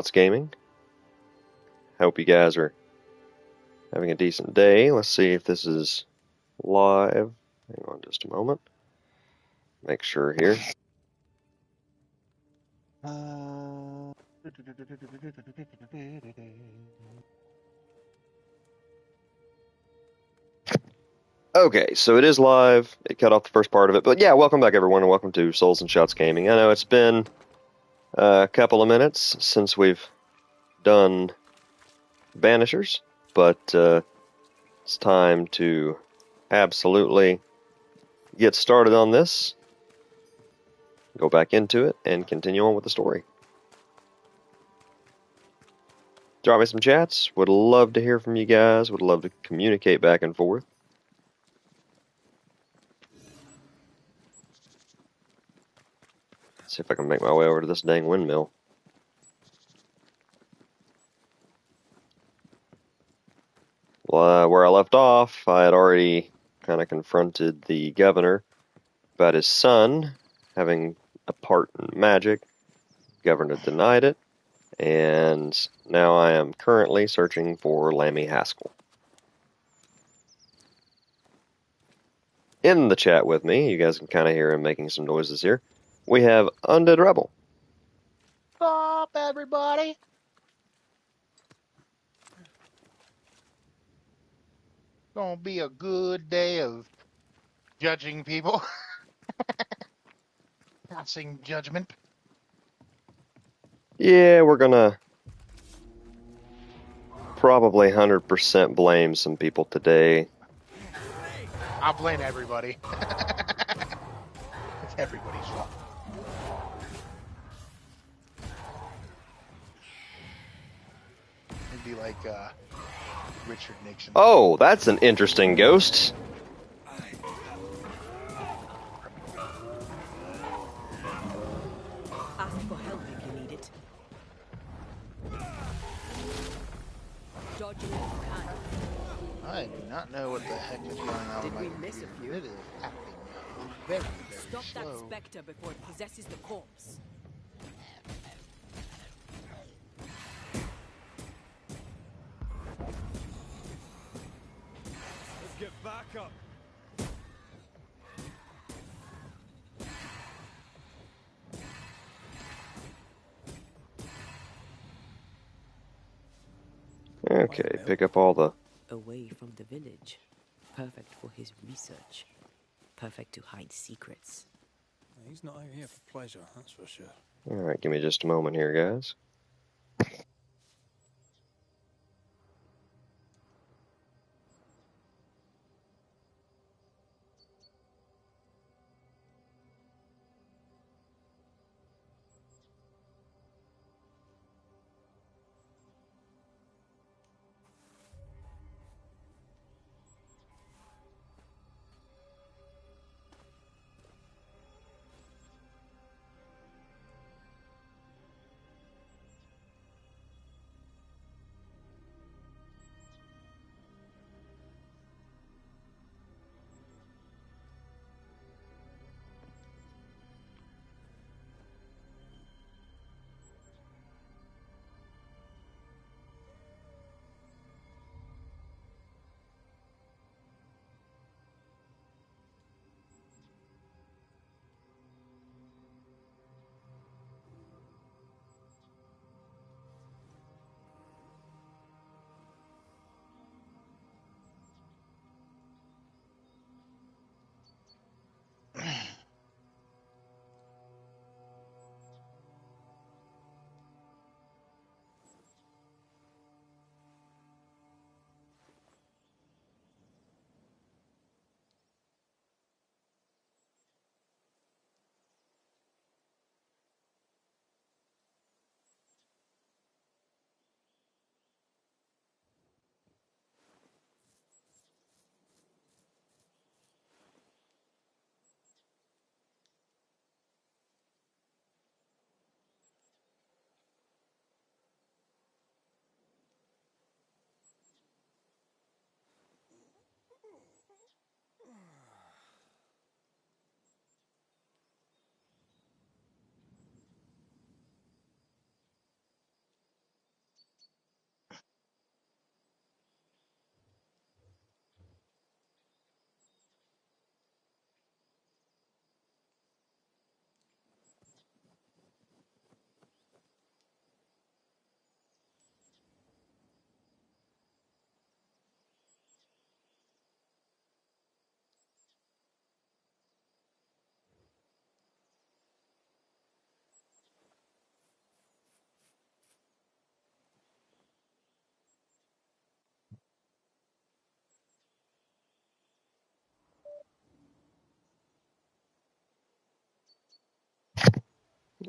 It's gaming. Hope you guys are having a decent day. Let's see if this is live. Hang on just a moment. Make sure here. Okay, so it is live. It cut off the first part of it. But yeah, welcome back everyone and welcome to Souls and Shots Gaming. I know it's been a couple of minutes since we've done Banishers, but it's time to absolutely get started on this, go back into it, and continue on with the story. Drop me some chats. Would love to hear from you guys. Would love to communicate back and forth. See if I can make my way over to this dang windmill. Well, where I left off, I had already kind of confronted the governor about his son having a part in magic. The governor denied it, and now I am currently searching for Lammy Haskell. In the chat with me, you guys can kind of hear him making some noises here, we have Undead Rebel. Stop, everybody! Gonna be a good day of judging people. Passing judgment. Yeah, we're gonna probably 100% blame some people today. I'll blame everybody. It's everybody's fault. It'd be like Richard Nixon. Oh, that's an interesting ghost. Ask for help if you need it. Dodge it if you can. I do not know what the heck is going on. Did with my we miss a computer. few? It is acting very, very Stop slow. that specter before it possesses the corpse. Let's get back up. Okay, pick up all the... Away from the village. Perfect for his research. Perfect to hide secrets. He's not out here for pleasure, that's for sure. Alright, give me just a moment here, guys.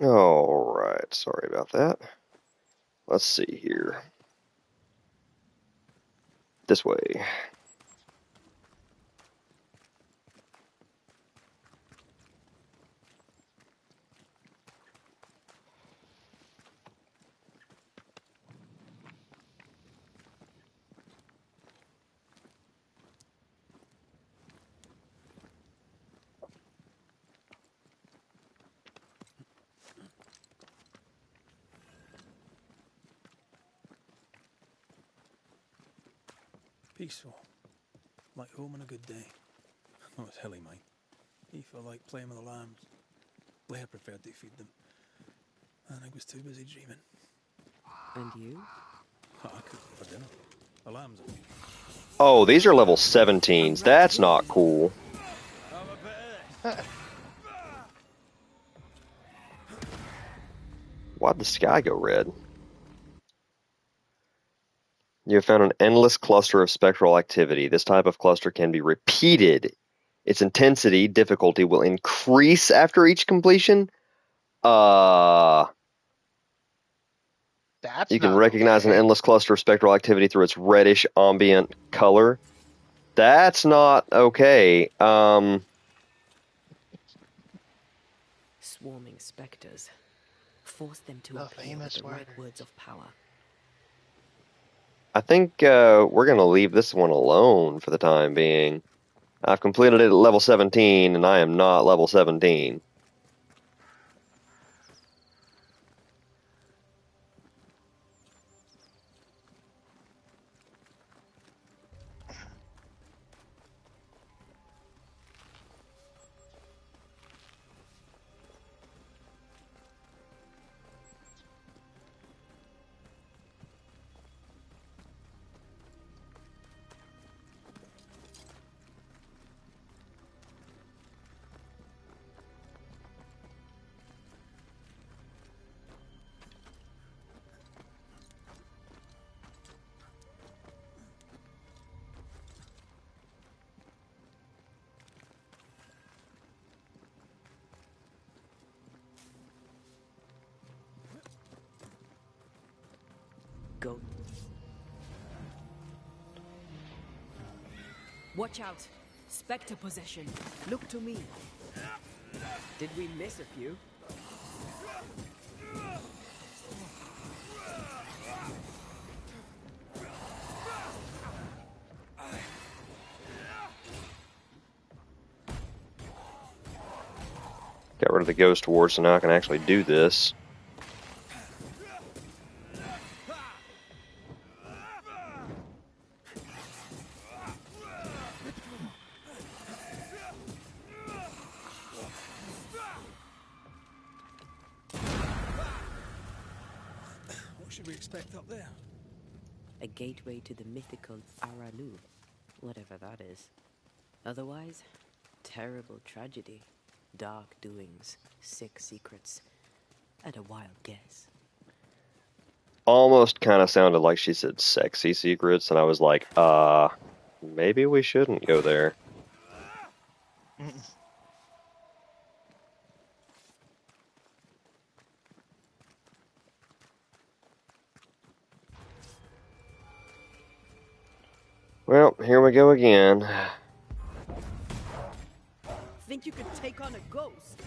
Alright, sorry about that. Let's see here. This way. Peaceful. Like home on a good day. Oh, it's hilly, mate. He felt like playing with the lambs. Blair preferred to feed them. And I was too busy dreaming. And you? Oh, I cooked them for dinner. The lambs are... Oh, these are level 17s. That's not cool. Have a bit of this. Why'd the sky go red? You have found an endless cluster of spectral activity. This type of cluster can be repeated. Its intensity, difficulty will increase after each completion. That's You can not recognize an okay. endless cluster of spectral activity through its reddish ambient color. That's not okay. Swarming specters. Force them to The appear with famous the right words. words of power. I think we're going to leave this one alone for the time being. I've completed it at level 17, and I am not level 17. Go. Watch out! Spectre possession. Look to me. Did we miss a few? Got rid of the ghost ward, so now I can actually do this. What should we expect up there? A gateway to the mythical Aranu, whatever that is. Otherwise, terrible tragedy, dark doings, sick secrets, and a wild guess. Almost kind of sounded like she said sexy secrets, and I was like, maybe we shouldn't go there. Well, here we go again. Think you could take on a ghost?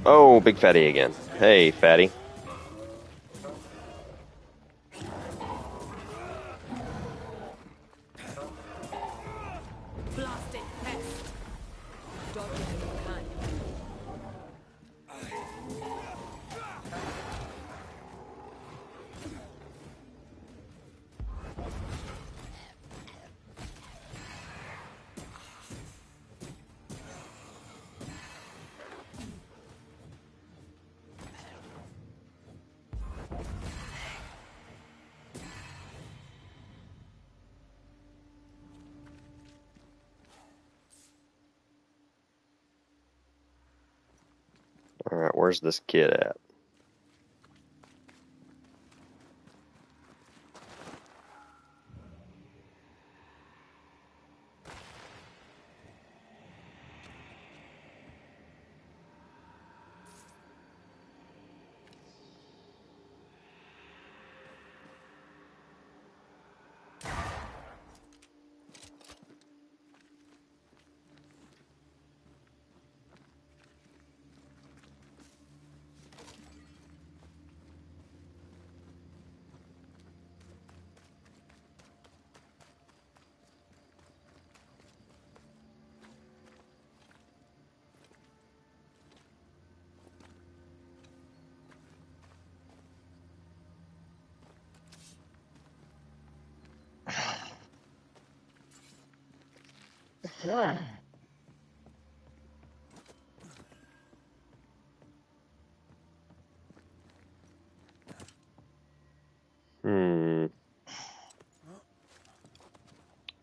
Oh, big fatty again. Hey, fatty. Blasted pest! Dodge it if you can. Alright, where's this kid at? Hmm.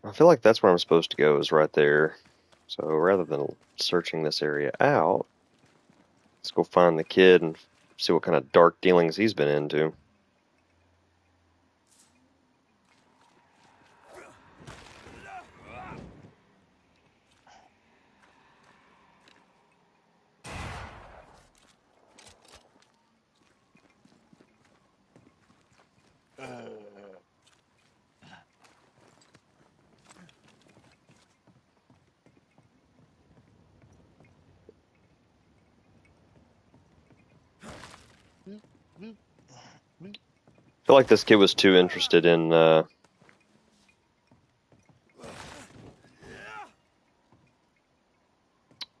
I feel like that's where I'm supposed to go, is right there. So rather than searching this area out, let's go find the kid and see what kind of dark dealings he's been into. I feel like this kid was too interested in the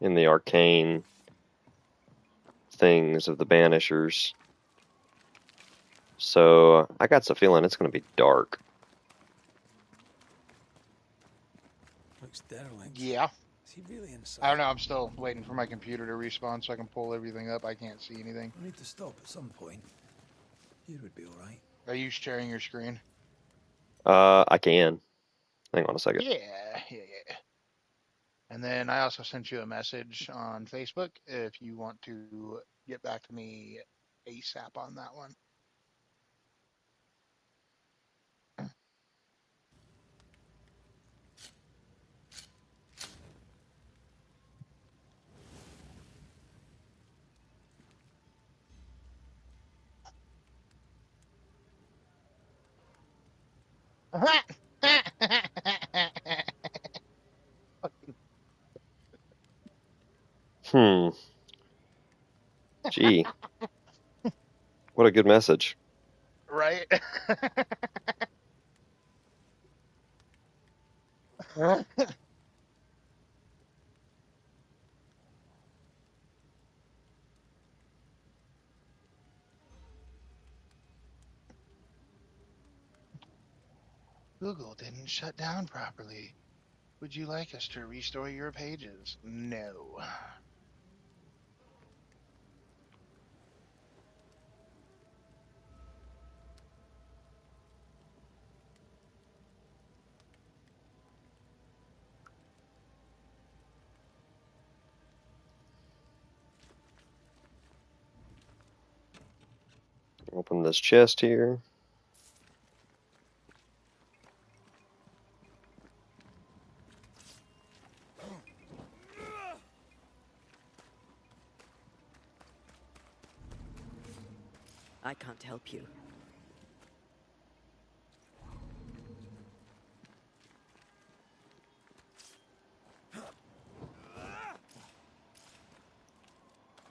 arcane things of the Banishers. So I got the feeling it's going to be dark. Looks derelict. Yeah. Is he really inside? I don't know. I'm still waiting for my computer to respawn so I can pull everything up. I can't see anything. I need to stop at some point. Here would be all right. Are you sharing your screen? I can. Hang on a second. Yeah. And then I also sent you a message on Facebook if you want to get back to me ASAP on that one. Hmm. Gee, what a good message. Right? Google didn't shut down properly. Would you like us to restore your pages? No. Open this chest here. I can't help you.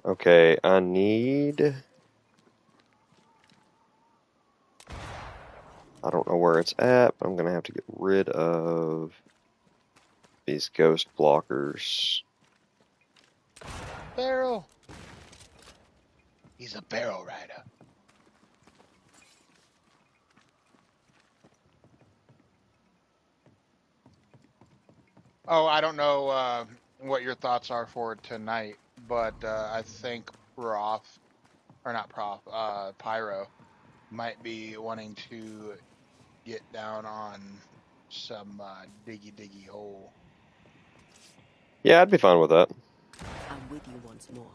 Okay, I need... I don't know where it's at, but I'm going to have to get rid of these ghost blockers. Barrel. He's a barrel rider. Oh, I don't know what your thoughts are for tonight, but I think Prof, or not Prof, Pyro might be wanting to get down on some diggy hole. Yeah, I'd be fine with that. I'm with you once more.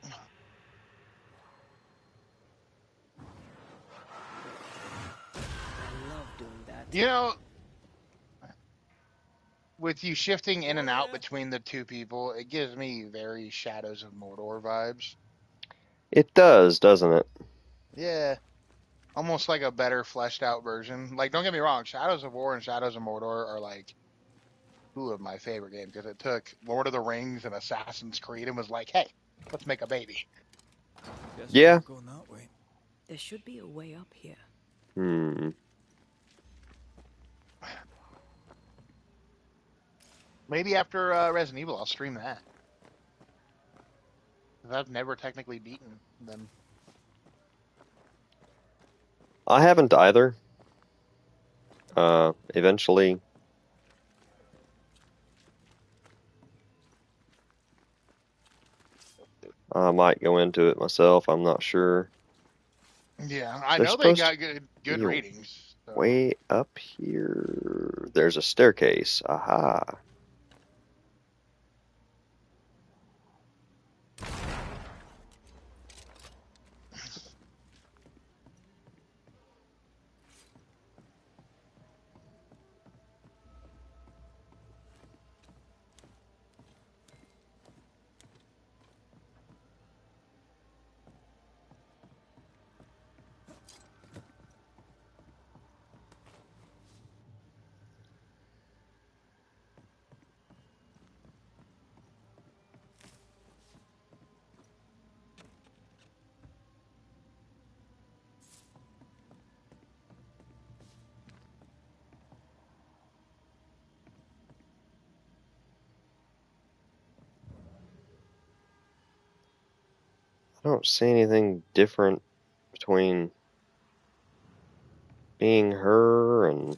I love doing that. You know, with you shifting in and out between the two people, it gives me very Shadows of Mordor vibes. It does, doesn't it? Yeah, almost like a better fleshed out version. Like, don't get me wrong, Shadows of War and Shadows of Mordor are like two of my favorite games because it took Lord of the Rings and Assassin's Creed and was like, hey, let's make a baby. Guess we're Yeah. not going that way. There should be a way up here. Hmm. Maybe after Resident Evil, I'll stream that. 'Cause I've never technically beaten them. I haven't either. Eventually, I might go into it myself. I'm not sure. Yeah, I They're know they supposed to got good be ratings. So way up here. There's a staircase. Aha. I don't see anything different between being her and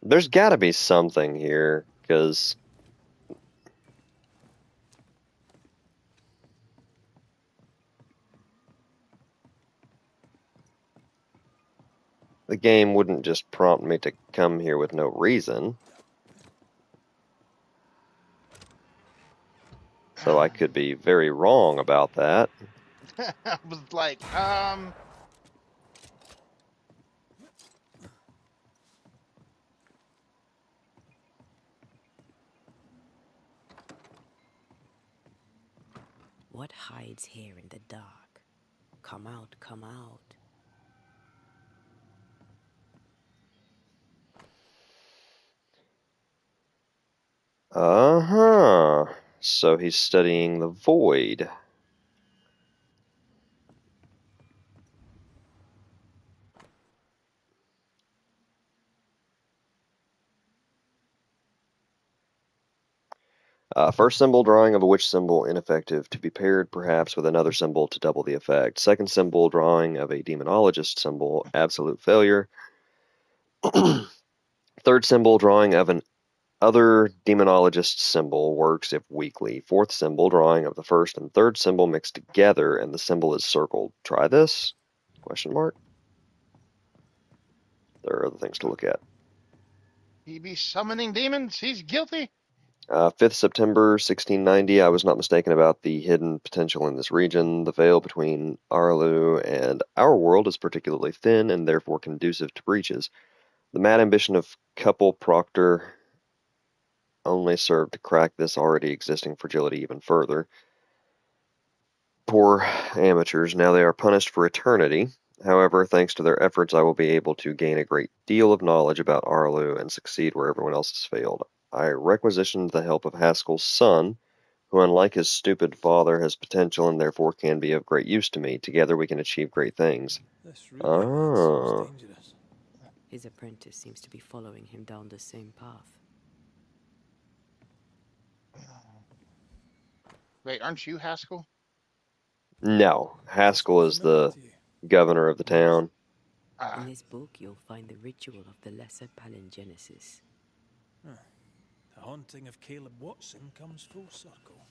there's got to be something here because the game wouldn't just prompt me to come here with no reason. So I could be very wrong about that. I was like, What hides here in the dark? Come out, come out. Uh-huh. So he's studying the void. First symbol, drawing of a witch symbol, ineffective. To be paired perhaps with another symbol to double the effect. Second symbol, drawing of a demonologist symbol, absolute failure. Third symbol, drawing of an other demonologist symbol, works if weakly. Fourth symbol, drawing of the first and third symbol mixed together, and the symbol is circled. Try this? Question mark. There are other things to look at. he be summoning demons. He's guilty. 5th September 1690, I was not mistaken about the hidden potential in this region. The veil between Arlu and our world is particularly thin and therefore conducive to breaches. The mad ambition of Couple Proctor only served to crack this already existing fragility even further. Poor amateurs, now they are punished for eternity. However, thanks to their efforts, I will be able to gain a great deal of knowledge about Arlu and succeed where everyone else has failed. I requisitioned the help of Haskell's son, who, unlike his stupid father, has potential and therefore can be of great use to me. Together we can achieve great things. This route ahead seems Oh. dangerous. His apprentice seems to be following him down the same path. Wait, aren't you Haskell? No, Does this Haskell look is familiar the to you? governor of the town. In Ah, this book, you'll find the ritual of the Lesser Palingenesis. The haunting of Caleb Watson comes full circle.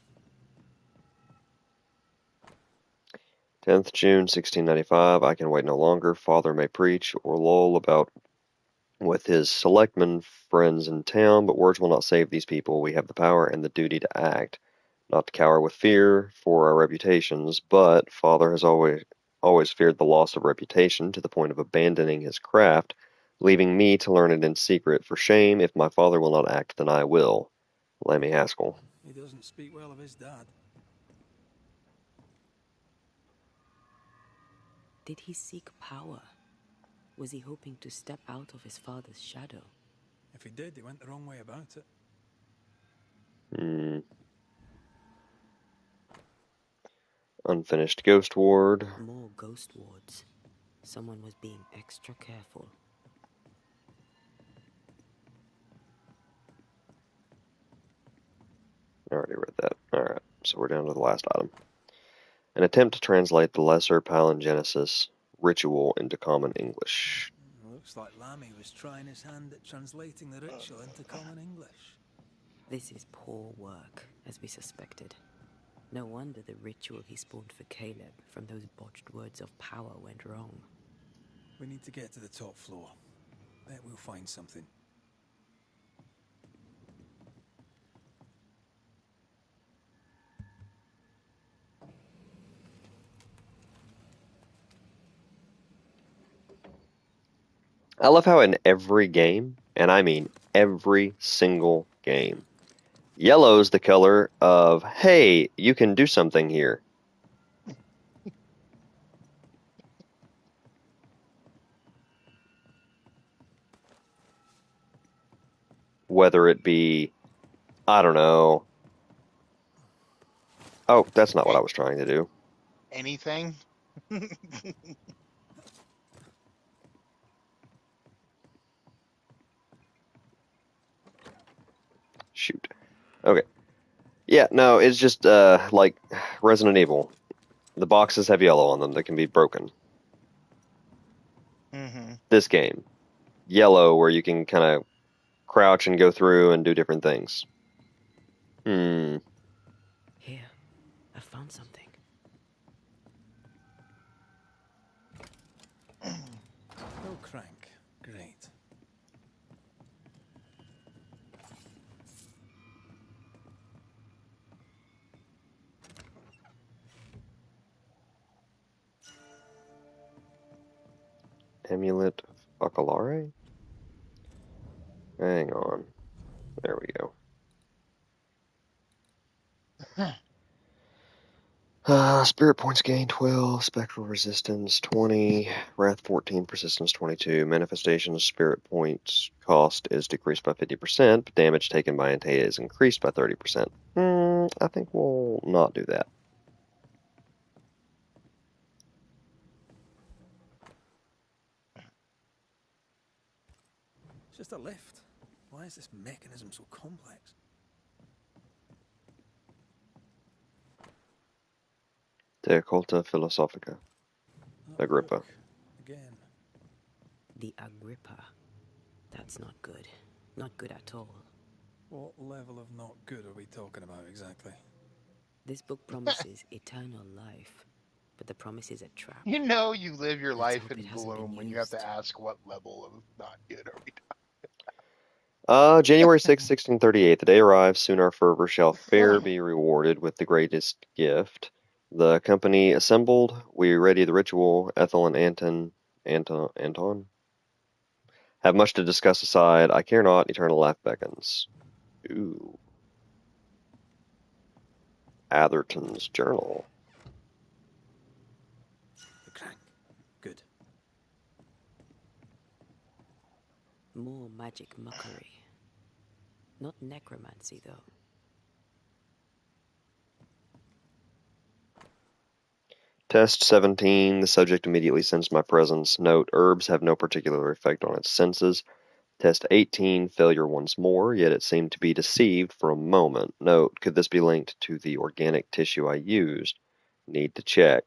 10th June 1695. I can wait no longer. Father may preach or loll about with his selectmen friends in town, but words will not save these people. We have the power and the duty to act, not to cower with fear for our reputations, but Father has always feared the loss of reputation to the point of abandoning his craft, leaving me to learn it in secret. For shame, if my father will not act, then I will. Lemmy Haskell. He doesn't speak well of his dad. Did he seek power? Was he hoping to step out of his father's shadow? If he did, he went the wrong way about it. Unfinished Ghost Ward. More ghost wards. Someone was being extra careful. I already read that. Alright, so we're down to the last item. An attempt to translate the Lesser Palingenesis ritual into common English. Looks like Lammy was trying his hand at translating the ritual into common English. This is poor work, as we suspected. No wonder the ritual he spawned for Caleb from those botched words of power went wrong. We need to get to the top floor. Bet we'll find something. I love how in every game, and I mean every single game, yellow's the color of, hey, you can do something here. Whether it be, I don't know. Oh, that's not what I was trying to do. Anything? Shoot. Okay. Yeah, no, it's just like Resident Evil. The boxes have yellow on them that can be broken. Mm-hmm. This game, yellow where you can kind of crouch and go through and do different things. Hmm. Here, I found something. No crank. Great. Amulet of Bacalare? Hang on. There we go. Spirit points gain 12, spectral resistance 20, wrath 14, persistence 22. Manifestation's spirit points cost is decreased by 50%, but damage taken by Antea is increased by 30%. I think we'll not do that. It's just a lift. Why is this mechanism so complex? De Occulta Philosophica. That Agrippa. book. Again. The Agrippa. That's not good. Not good at all. What level of not good are we talking about exactly? This book promises eternal life, but the promise is a trap. You know you live your Let's life hope it in hasn't been bloom when you have to used. ask what level of not good are we January 6, talking. 1638. The day arrives, soon our fervor shall fair be rewarded with the greatest gift. The company assembled, we ready the ritual. Ethel and Anton have much to discuss aside. I care not, eternal life beckons. Ooh. Atherton's journal. The crank. Good. More magic mockery. Not necromancy, though. Test 17. The subject immediately sensed my presence. Note, herbs have no particular effect on its senses. Test 18. Failure once more, yet it seemed to be deceived for a moment. Note, could this be linked to the organic tissue I used? Need to check.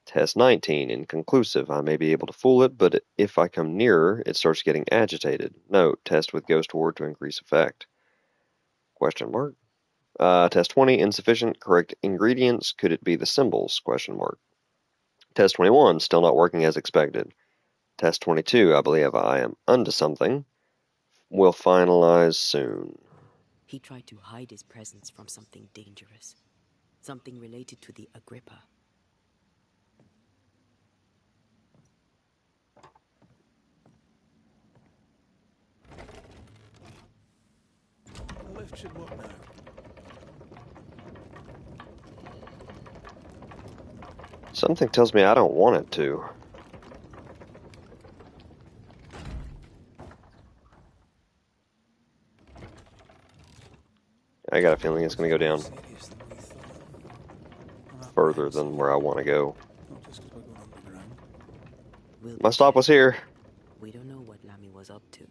Test 19. Inconclusive. I may be able to fool it, but if I come nearer, it starts getting agitated. Note, test with ghost ward to increase effect. Question mark. Test 20. Insufficient. Correct ingredients. Could it be the symbols? Question mark. Test 21, still not working as expected. Test 22, I believe I am onto something. We'll finalize soon. He tried to hide his presence from something dangerous. Something related to the Agrippa. The lift should work now. Something tells me I don't want it to. I got a feeling it's going to go down Serious than we thought. I'm further than where I want to go. Not just because we're going underground. We'll My be stop was careful. here. We don't know what Lammy was up to.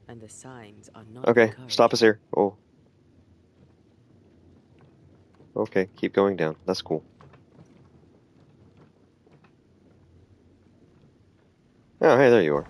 And the signs are not Okay, encouraging. stop is here. Oh. Okay, keep going down. That's cool. Oh, hey, there you are.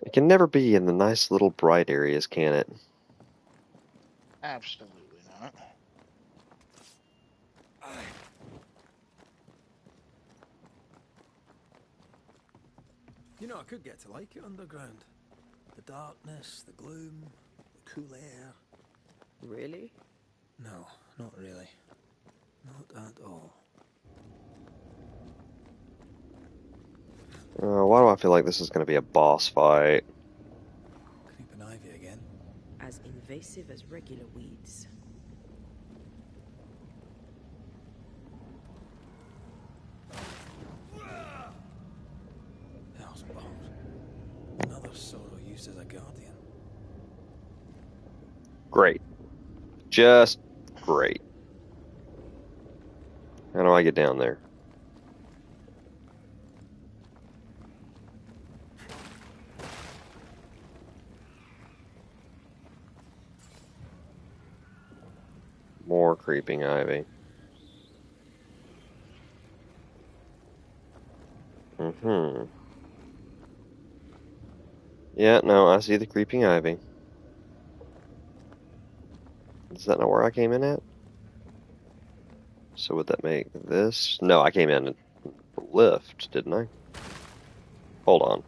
It can never be in the nice little bright areas, can it? Absolutely not. You know, I could get to like it underground. The darkness, the gloom, the cool air. Really? No, not really. Not at all. Why do I feel like this is going to be a boss fight? Creeping ivy again. As invasive as regular weeds. Hell's bones. Another sorrow used as a guardian. Great. Just great. How do I get down there? More creeping ivy. Mm-hmm. Yeah, no, I see the creeping ivy. Is that not where I came in at? So would that make this? No, I came in the lift, didn't I? Hold on.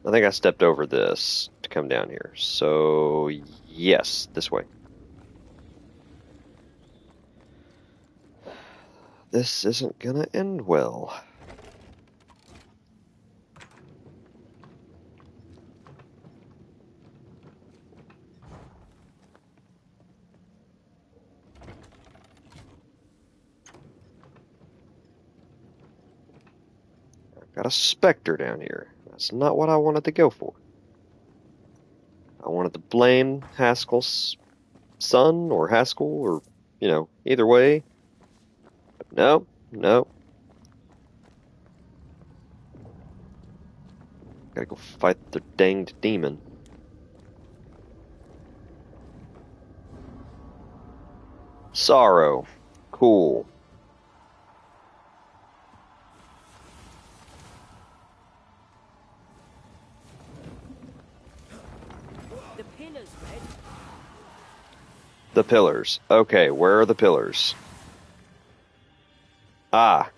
I think I stepped over this to come down here. So, yes, this way. This isn't gonna end well. I've got a specter down here. That's not what I wanted to go for. I wanted to blame Haskell's son or Haskell or, either way. But no, no. Gotta go fight the danged demon. Sorrow. Cool. The pillars, Red. The pillars. Okay, where are the pillars? Ah.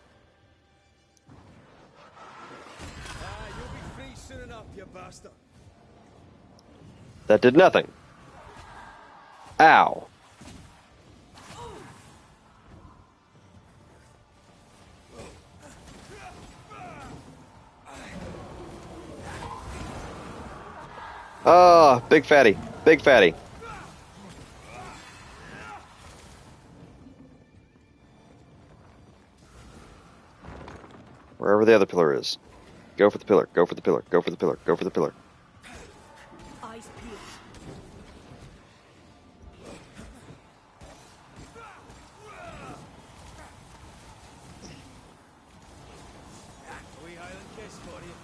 You'll be free soon enough, you bastard. That did nothing. Ow. Ah, big fatty. Big fatty. Wherever the other pillar is. Go for the pillar. Go for the pillar. Go for the pillar. Go for the pillar. Eyes peeled. A wee Highland kiss for you.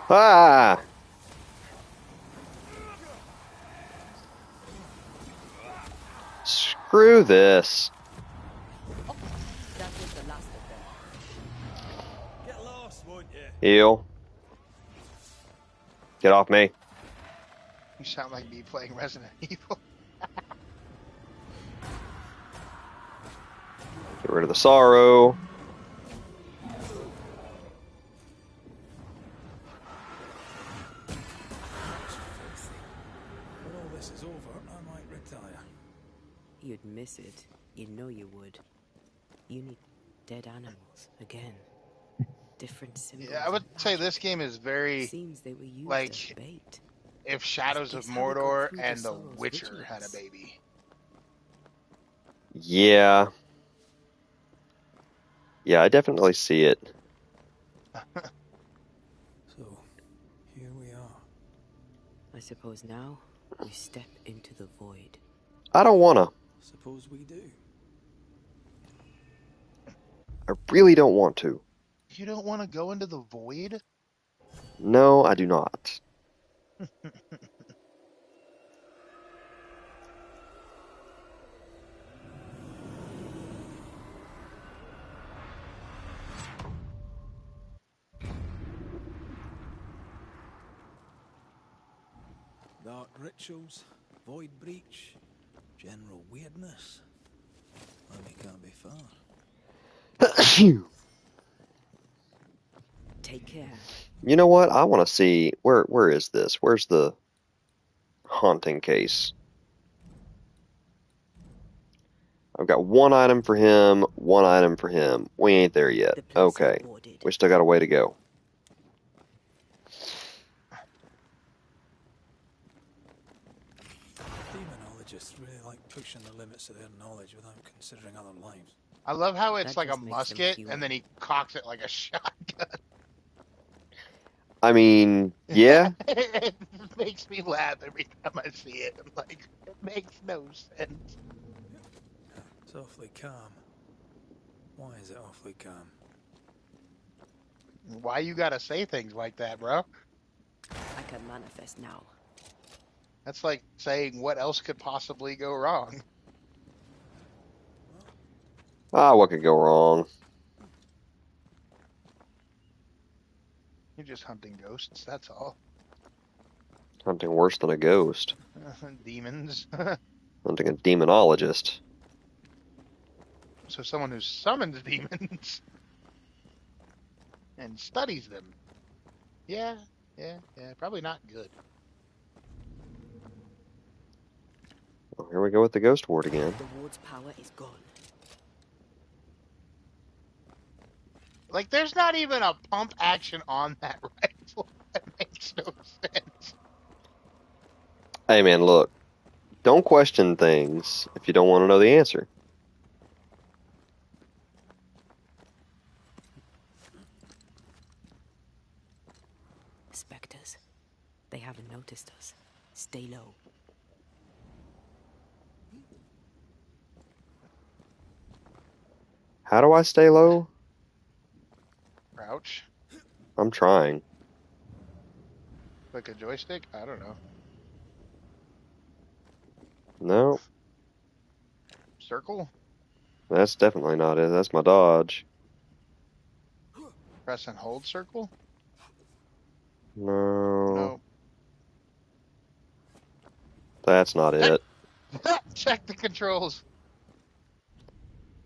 Ah! Screw this. That was the last of them. Get lost, won't you? Heal. Get off me. You sound like me playing Resident Evil. Get rid of the sorrow. When all this is over, I might retire. You'd miss it. You know you would. You need dead animals again. Different symbols. Yeah, I would and say magic. this game is very Seems they were used like as bait. if Shadows of It's how we got Mordor through to and The Sorrow's Witcher had a vigilance. baby. Yeah. Yeah, I definitely see it. So, here we are. I suppose now we step into the void. I don't wanna. Suppose we do. I really don't want to. You don't want to go into the void? No, I do not. Dark rituals, void breach, general weirdness. Maybe it can't be far. Take care. You know what? I want to see where is this? Where's the haunting case? I've got one item for him, one item for him. We ain't there yet. The place is Okay. boarded. We still got a way to go. Demonologists really like pushing the limits of their knowledge without considering other lives. I love how it's That like a just makes them musket, human. and then he cocks it like a shotgun. I mean, yeah. It makes me laugh every time I see it. I'm like, it makes no sense. It's awfully calm. Why is it awfully calm? Why you gotta say things like that, bro? I can manifest now. That's like saying what else could possibly go wrong. Ah, what could go wrong? You're just hunting ghosts, that's all. Hunting worse than a ghost. Demons. Hunting a demonologist. So someone who summons demons and studies them. Yeah, probably not good. Well, here we go with the ghost ward again. The ward's power is gone. Like, there's not even a pump action on that rifle. That makes no sense. Hey man, look. Don't question things if you don't want to know the answer. Spectres. They haven't noticed us. Stay low. How do I stay low? Crouch. I'm trying. Like a joystick? I don't know. No, Circle? that's definitely not it. That's my dodge. Press and hold circle? No, No. that's not it. Check the controls.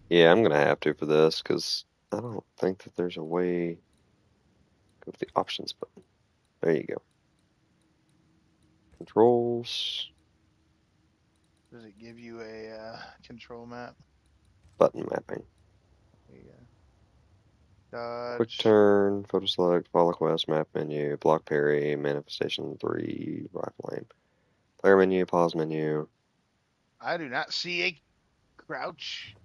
Yeah, I'm gonna have to for this because I don't think that there's a way. Go to the options button. There you go. Controls, Does it give you a control map? button mapping. There you go. Quick Dodge. turn, photo select, follow quest, map menu, block parry, manifestation 3, rifle aim. Player menu, pause menu. I do not see a crouch.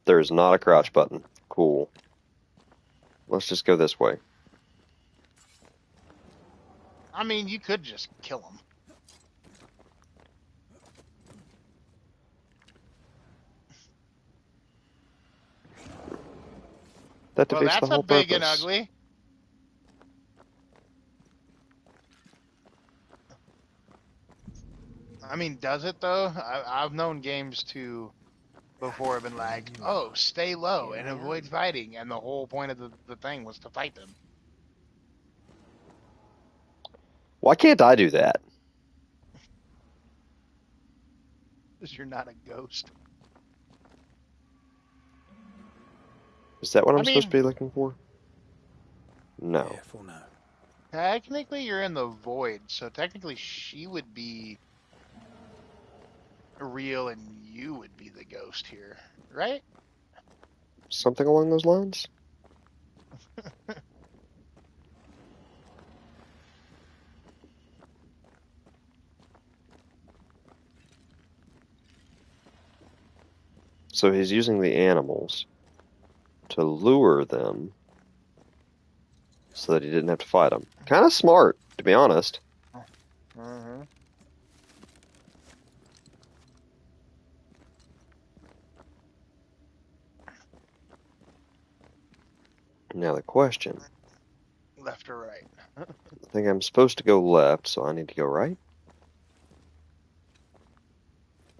There is not a crouch button. Cool. Let's just go this way. I mean, you could just kill him. That Well, defeats the that's a whole big and purpose. ugly. I mean, does it though? I've known games to before have been like, oh, stay low and avoid fighting, and the whole point of the thing was to fight them. Why can't I do that? Because you're not a ghost. Is that what I I'm supposed to mean, be looking for? No. Careful now. technically you're in the void, so technically she would be real and you would be the ghost here, right? Something along those lines? So he's using the animals to lure them so that he didn't have to fight them. Kind of smart, to be honest. Mm-hmm. Now the question. Left or right? I think I'm supposed to go left, so I need to go right?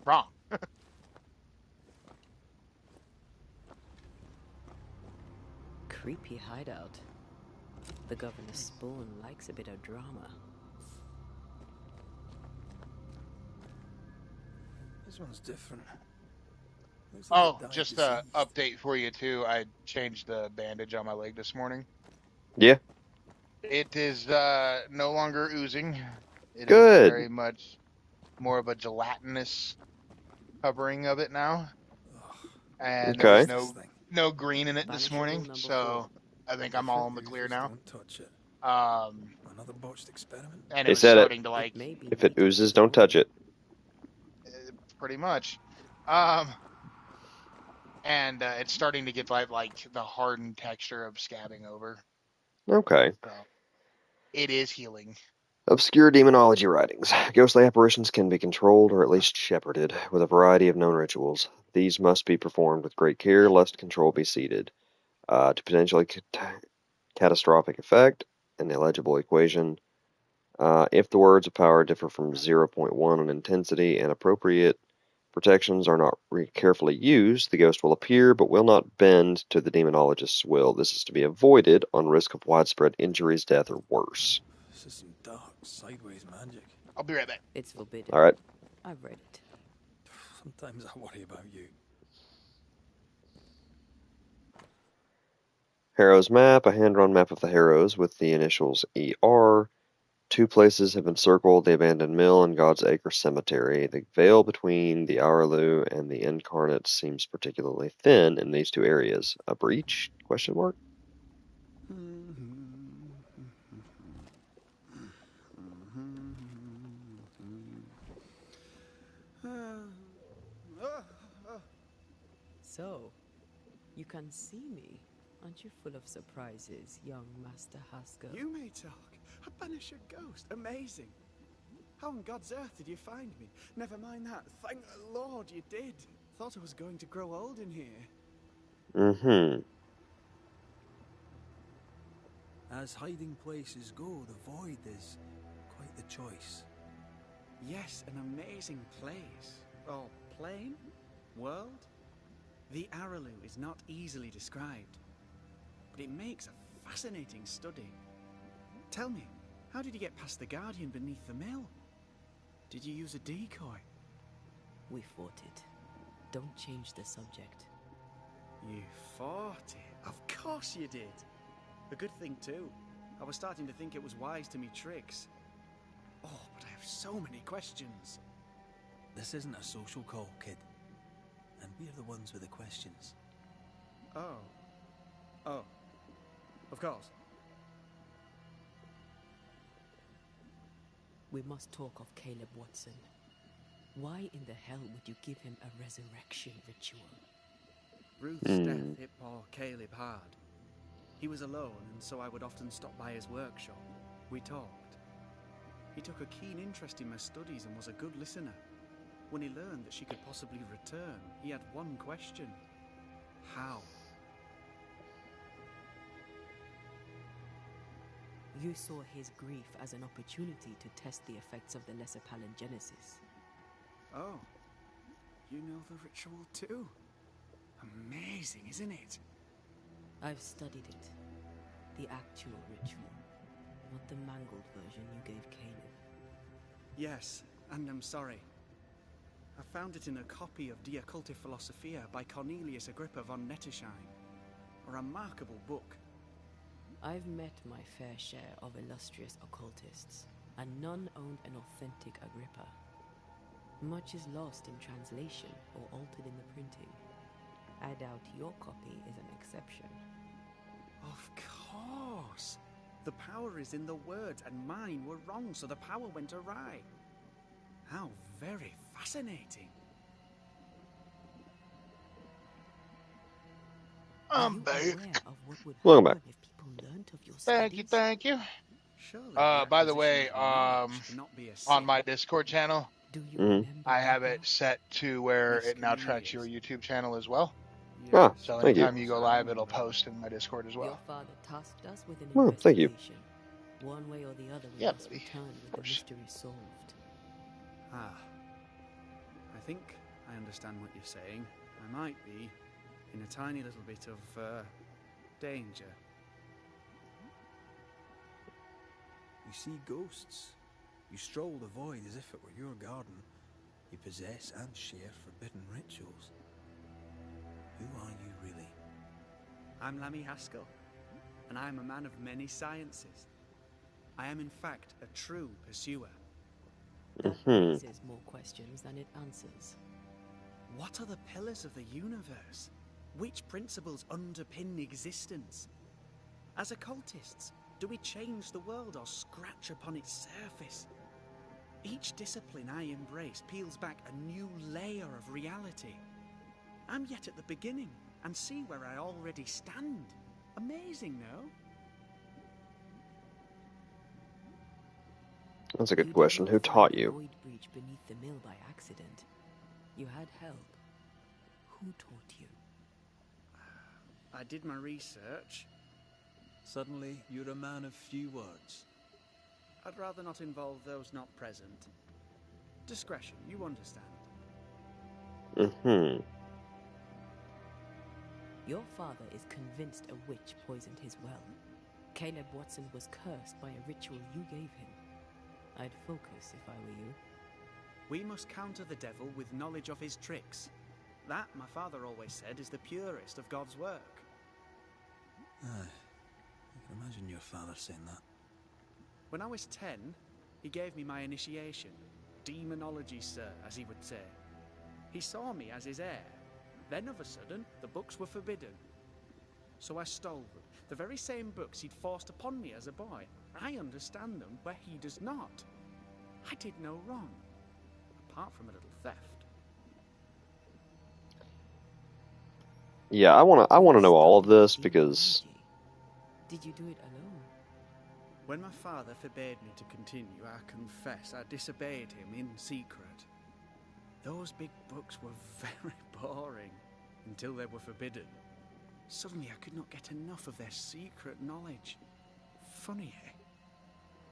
Wrong. Creepy hideout. The governor's spawn likes a bit of drama. This one's different. Looks like Oh, it died just a diseased. update for you too. I changed the bandage on my leg this morning. Yeah. It is no longer oozing. It is Good. very much more of a gelatinous covering of it now, Ugh, and there what was Okay. is this thing? no green in it this Banisher rule morning, number 4. so I think I'm If it all in the clear oozes, now. don't touch it. Um, Another botched experiment? and it They was said it. starting to It like may be If it native to oozes, the don't touch room. it. pretty much. Um, and it's starting to get like the hardened texture of scabbing over. Okay. So it is healing. Obscure demonology writings. Ghostly apparitions can be controlled or at least shepherded with a variety of known rituals. These must be performed with great care lest control be ceded to potentially catastrophic effect, an illegible equation. If the words of power differ from 0 0.1 in intensity and appropriate protections are not carefully used, the ghost will appear but will not bend to the demonologist's will. This is to be avoided on risk of widespread injuries, death, or worse. This is some dark, sideways magic. I'll be right back. It's forbidden. All right. I've read it. Sometimes I worry about you. Harrow's map, a hand-drawn map of the Harrows with the initials ER. 2 places have been circled, the abandoned mill and God's Acre Cemetery. The veil between the Aurelu and the Incarnate seems particularly thin in these 2 areas. A breach? Question mark? So, you can see me. Aren't you full of surprises, young Master Haskell? You may talk. A Banished ghost. Amazing. How on God's earth did you find me? Never mind that. Thank the Lord you did. Thought I was going to grow old in here. Mm-hmm. As hiding places go, the void is quite the choice. Yes, an amazing place. Or plane? World? The Aurelu is not easily described, but it makes a fascinating study. Tell me, how did you get past the Guardian beneath the mill? Did you use a decoy? We fought it. Don't change the subject. You fought it? Of course you did. A good thing too. I was starting to think it was wise to me tricks. Oh, but I have so many questions. This isn't a social call, kid. And we're the ones with the questions. Oh. Oh. Of course. We must talk of Caleb Watson. Why in the hell would you give him a resurrection ritual? Ruth's death hit poor Caleb hard. He was alone, and so I would often stop by his workshop. We talked. He took a keen interest in my studies and was a good listener. When he learned that she could possibly return, he had one question. How? You saw his grief as an opportunity to test the effects of the lesser palingenesis. Oh. You know the ritual too? Amazing, isn't it? I've studied it. The actual ritual, not the mangled version you gave Caleb. Yes, and I'm sorry. I found it in a copy of De Occulti Philosophia by Cornelius Agrippa von Nettesheim. A remarkable book. I've met my fair share of illustrious occultists, and none owned an authentic Agrippa. Much is lost in translation or altered in the printing. I doubt your copy is an exception. Of course! The power is in the words, and mine were wrong, so the power went awry. How very fascinating. I'm Are back. you aware of what would Welcome happen back. if people learned of your Thank you, studies? thank you. Surely By the way, cannot be a on sin. my Discord channel, Do you Mhm. remember I have Papa? it set to where Yes, it now tracks your Cornelius. YouTube channel as well. Ah, So thank you. anytime you go live, it'll post in my Discord as Your well. father tasked us with an Well, thank you. investigation. One way or the other, we Yeah, must buddy. return Of with the course. mystery solved. Ah. I think I understand what you're saying. I might be in a tiny little bit of, danger. You see ghosts. You stroll the void as if it were your garden. You possess and share forbidden rituals. Who are you really? I'm Lammy Haskell, and I am a man of many sciences. I am in fact a true pursuer. That raises more questions than it answers. What are the pillars of the universe? Which principles underpin existence? As occultists, do we change the world or scratch upon its surface? Each discipline I embrace peels back a new layer of reality. I'm yet at the beginning, and see where I already stand. Amazing, no? That's a good You question. did Who not taught find the you? void breach beneath the mill by accident. You had help. Who taught you? I did my research. Suddenly, you're a man of few words. I'd rather not involve those not present. Discretion, you understand. Your father is convinced a witch poisoned his well. Caleb Watson was cursed by a ritual you gave him. I'd focus if I were you. We must counter the devil with knowledge of his tricks. That, my father always said, is the purest of God's work. Aye. I can imagine your father saying that. When I was 10, he gave me my initiation. Demonology, sir, as he would say. He saw me as his heir. Then, of a sudden, the books were forbidden. So I stole them. The very same books he'd forced upon me as a boy. I understand them where he does not. I did no wrong, apart from a little theft. Yeah, I wanna know all of this because Did you do it alone? When my father forbade me to continue, I confess I disobeyed him in secret. Those big books were very boring until they were forbidden. Suddenly I could not get enough of their secret knowledge. Funny, eh?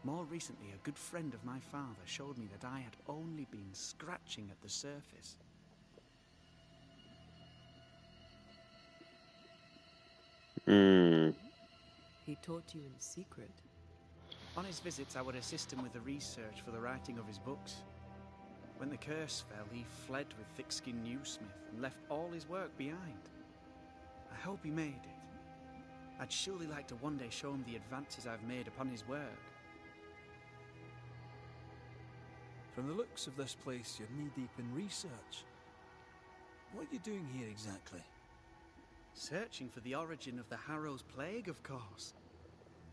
More recently, a good friend of my father showed me that I had only been scratching at the surface. He taught you in secret. On his visits, I would assist him with the research for the writing of his books. When the curse fell, he fled with thick-skinned Newsmith and left all his work behind. I hope he made it. I'd surely like to one day show him the advances I've made upon his work. From the looks of this place, you're knee-deep in research. What are you doing here exactly? Searching for the origin of the Harrow's Plague, of course.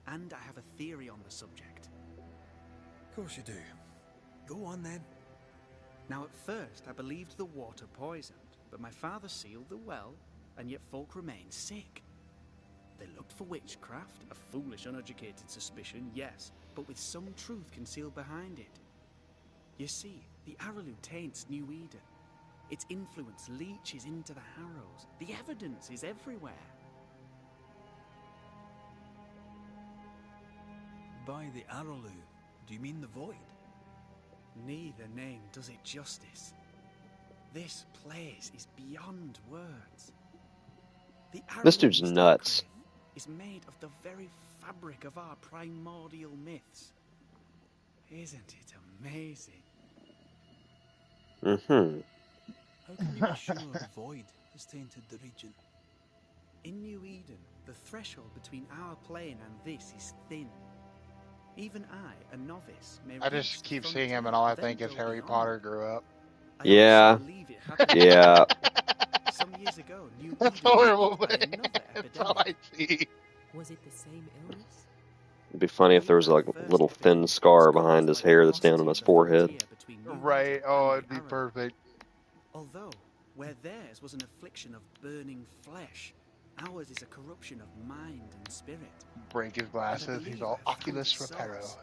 And I have a theory on the subject. Of course you do. Go on then. Now, at first, I believed the water poisoned, but my father sealed the well, and yet folk remained sick. They looked for witchcraft, a foolish, uneducated suspicion, yes, but with some truth concealed behind it. You see, the Araloo taints New Eden. Its influence leaches into the Harrows. The evidence is everywhere. By the Araloo, do you mean the void? Neither name does it justice. This place is beyond words. The this Araloo, dude's Mr. nuts. McCrae, is made of the very fabric of our primordial myths. Isn't it amazing? How can you be sure the void has tainted the region? In New Eden, the threshold between our plane and this is thin. Even I, a novice, may I reach just the keep seeing him, frontier, and all I then think is go Harry beyond. Potter grew up. I Yeah. also believe it happened. Yeah. Some years ago, New That's Eden was horrible, hit by but another that's all I epidemic. see. Was it the same illness? It'd be funny if there was like a little thin scar behind his hair that's down on his forehead. Right. Oh, it'd be perfect. Although, where theirs was an affliction of burning flesh, ours is a corruption of mind and spirit. Break his And I glasses. He's believe all I have found Oculus its Reparo. source.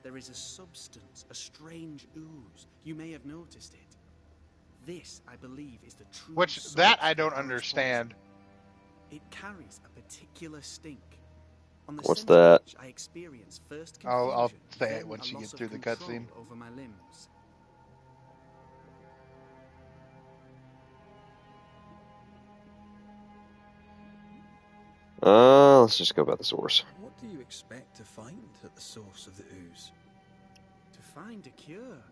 There is a substance, a strange ooze. You may have noticed it. This, I believe, is the true Which, source that I of don't Harrow's understand. poison. It carries a particular stink. On the What's scent of that? which I experience first I'll confusion, say then it once a you loss get of through the control cutscene. over my limbs. Let's just go by the source. What do you expect to find at the source of the ooze? To find a cure.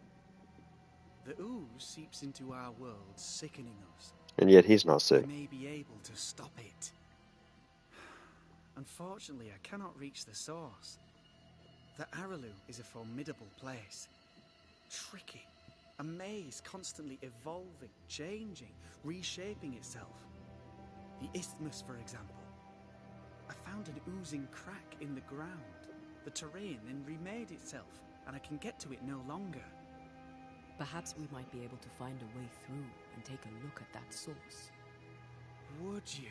The ooze seeps into our world, sickening us. And yet he's not sick. We may be able to stop it. Unfortunately, I cannot reach the source. The Araloo is a formidable place. Tricky. A maze constantly evolving, changing, reshaping itself. The isthmus, for example. I found an oozing crack in the ground. The terrain then remade itself, and I can get to it no longer. Perhaps we might be able to find a way through and take a look at that source. Would you?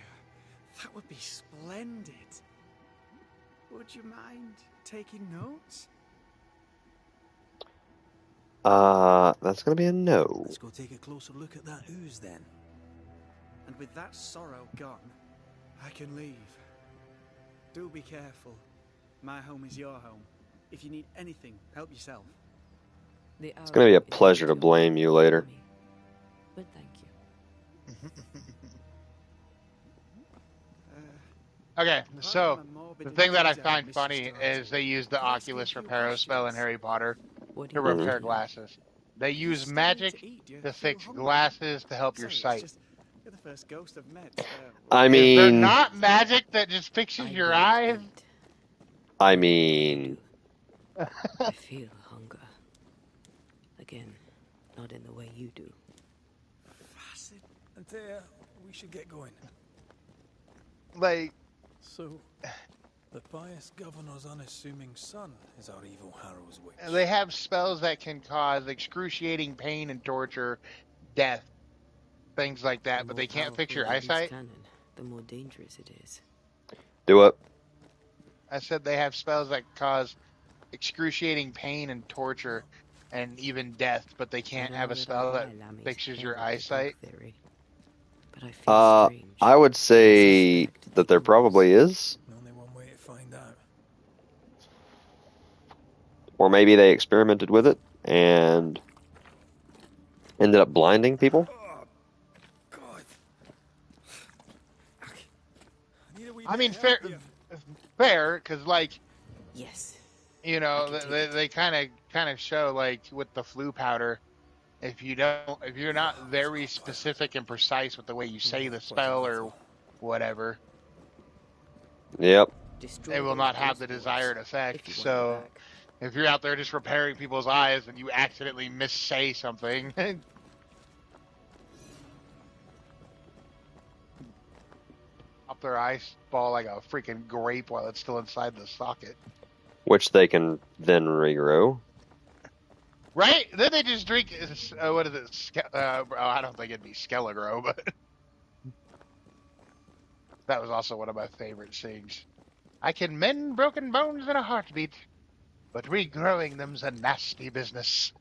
That would be splendid. Would you mind taking notes? That's gonna be a no. Let's go take a closer look at that ooze then. And with that sorrow gone, I can leave. Do be careful. My home is your home. If you need anything, help yourself. It's gonna be a pleasure to blame you later. But thank you. Okay, so the thing that I find funny is they use the Oculus Reparo spell in Harry Potter to repair glasses. They use magic to fix glasses to help your sight. You're the first ghost I've met. I Is there mean, not magic that just fixes your eyes? I mean, I feel hunger. Again, not in the way you do. Antea, we should get going. Like, So, the pious governor's unassuming son is our evil Harrow's witch. they have spells that can cause excruciating pain and torture, death, things like The that, but more they can't fix powerful your the beast eyesight. cannon, the more dangerous it is. do it. I said they have spells that cause excruciating pain and torture and even death, but they can't have a spell that fixes your eyesight. But I feel strange. I would say suspect that there the probably is. Only one way to find out. Or maybe they experimented with it and ended up blinding people. Oh, God. Need a wee I bit mean, of help here. fair, because like, Yes. you know, I can take it. they kind of show like with the flu powder, if you're not very specific and precise with the way you say the spell or whatever, Yep. Destroy it will those not have ghost the boards desired if effect. you want So them back. if you're out there just repairing people's eyes and you accidentally missay something, up their eyeball like a freaking grape while it's still inside the socket. Which they can then regrow. Right? Then they just drink, what is it? I don't think it'd be Skelegro, but that was also one of my favorite things. I can mend broken bones in a heartbeat, but regrowing them's a nasty business.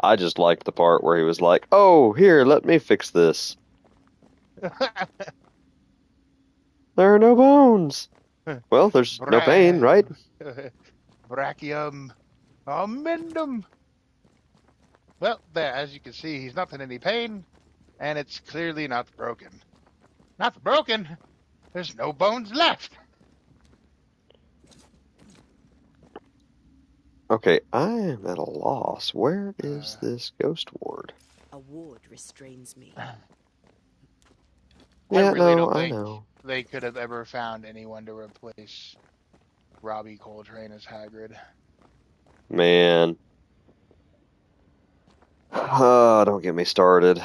I just liked the part where he was like, "Oh, here, let me fix this. There are no bones. Well, there's no pain, right?" Brachium amendum. Well, there, as you can see, he's not in any pain, and it's clearly not broken. Not broken. There's no bones left. Okay, I am at a loss. Where is this ghost ward? A ward restrains me. Yeah, I really no, don't I think know. they could have ever found anyone to replace Robbie Coltrane as Hagrid. Man. Don't get me started.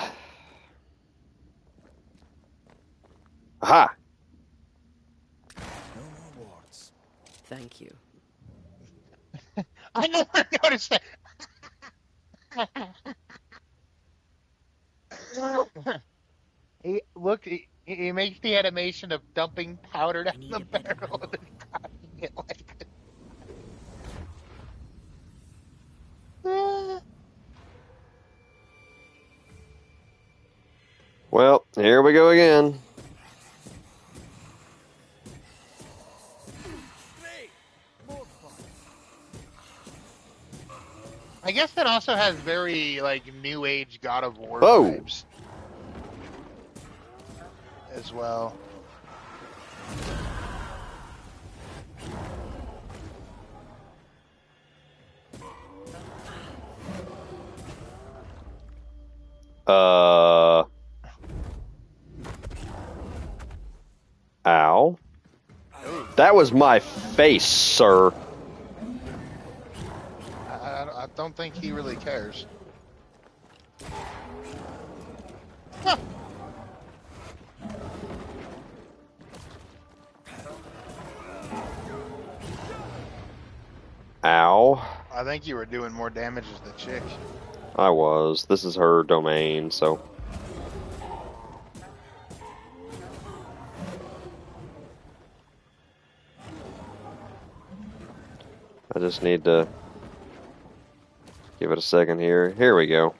Aha! No more wards. Thank you. I never noticed that. He makes the animation of dumping powder down need the a better barrel handle. and then cocking it like Well, here we go again. I guess that also has very like New Age God of War Whoa. vibes as well. Ow. Ooh. That was my face, sir. I don't think he really cares. Huh. Ow. I think you were doing more damage as the chick. I was. This is her domain, so. I just need to give it a second here. Here we go.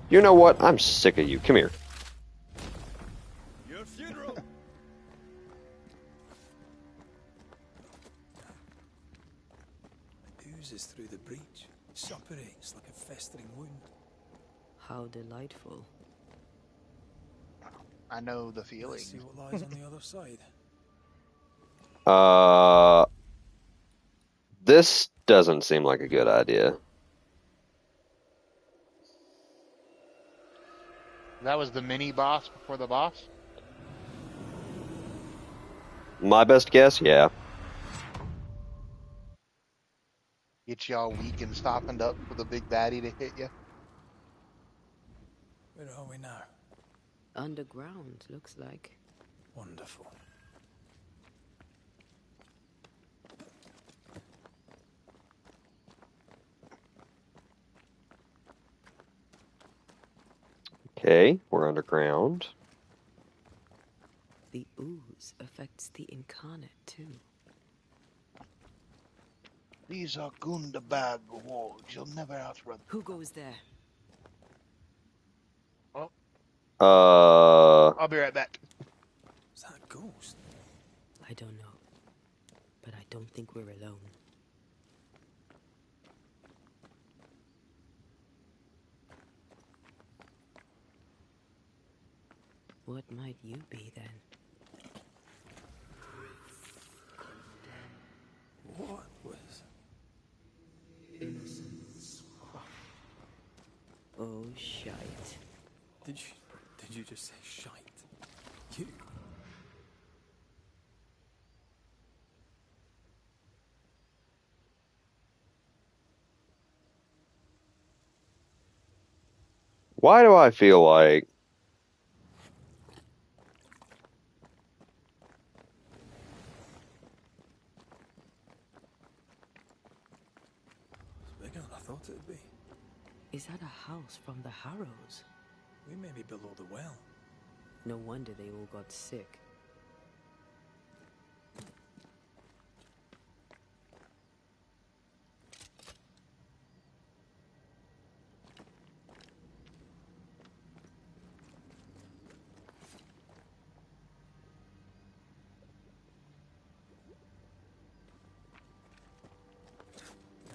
You know what? I'm sick of you. Come here. Your funeral. It oozes through the breach, suppurates like a festering wound. How delightful. I know the feeling. Let's see what lies on the other side. This doesn't seem like a good idea. That was the mini boss before the boss? My best guess, yeah. Get y'all weak and softened up for the big baddie to hit you? Where are we now? Underground, looks like. Wonderful. Okay, we're underground. The ooze affects the incarnate, too. These are Gundabad walls. You'll never outrun. Who goes there? I'll be right back. Is that a ghost? I don't know. But I don't think we're alone. What might you be, then? What was... Innocence. Oh, shite. Did you just say shite? You... Why do I feel like... It's bigger than I thought it'd be. Is that a house from the Harrows? We may be below the well. No wonder they all got sick.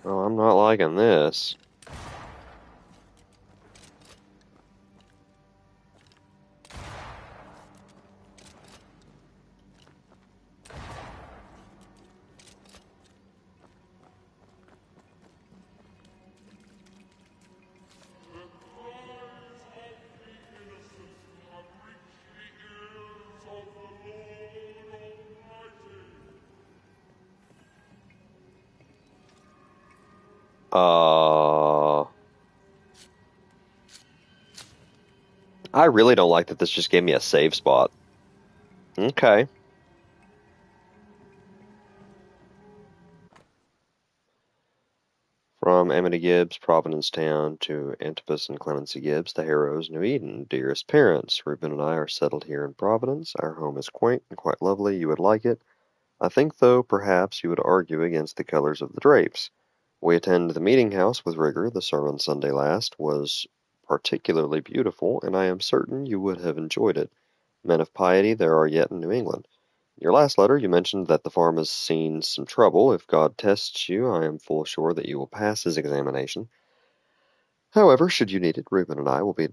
Oh, I'm not liking this. I really don't like that this just gave me a save spot. Okay. From Amity Gibbs, Providence Town, to Antipas and Clemency Gibbs, the Harrows, New Eden. Dearest parents, Reuben and I are settled here in Providence. Our home is quaint and quite lovely. You would like it. I think, though, perhaps you would argue against the colors of the drapes. We attend the meeting house with rigor. The sermon Sunday last was particularly beautiful, and I am certain you would have enjoyed it. Men of piety there are yet in New England. In your last letter, you mentioned that the farm has seen some trouble. If God tests you, I am full sure that you will pass his examination. However, should you need it, Reuben and I will be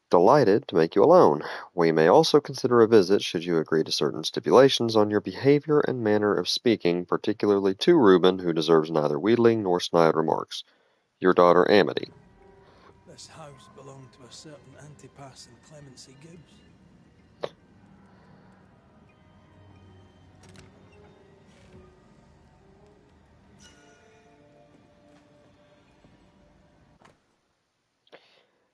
delighted to make you alone. We may also consider a visit should you agree to certain stipulations on your behavior and manner of speaking, particularly to Reuben, who deserves neither wheedling nor snide remarks. Your daughter, Amity. This house belonged to a certain Antipas and Clemency Gibbs.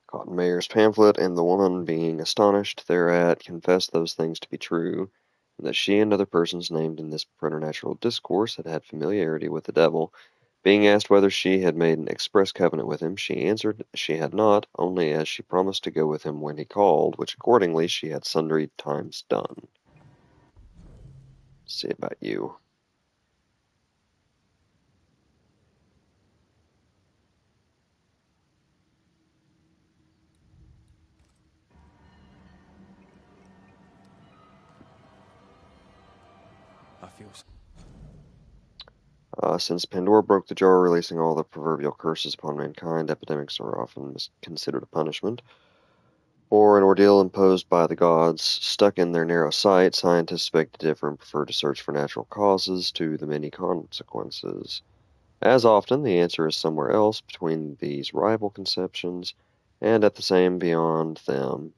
Cotton Mayor's pamphlet, and the woman, being astonished thereat, confessed those things to be true, and that she and other persons named in this preternatural discourse had had familiarity with the devil. Being asked whether she had made an express covenant with him, she answered she had not, only as she promised to go with him when he called, which accordingly she had sundry times done. See about you. I feel Since Pandora broke the jar, releasing all the proverbial curses upon mankind, epidemics are often considered a punishment, or an ordeal imposed by the gods. Stuck in their narrow sight, scientists beg to differ and prefer to search for natural causes to the many consequences. As often, the answer is somewhere else between these rival conceptions, and at the same beyond them.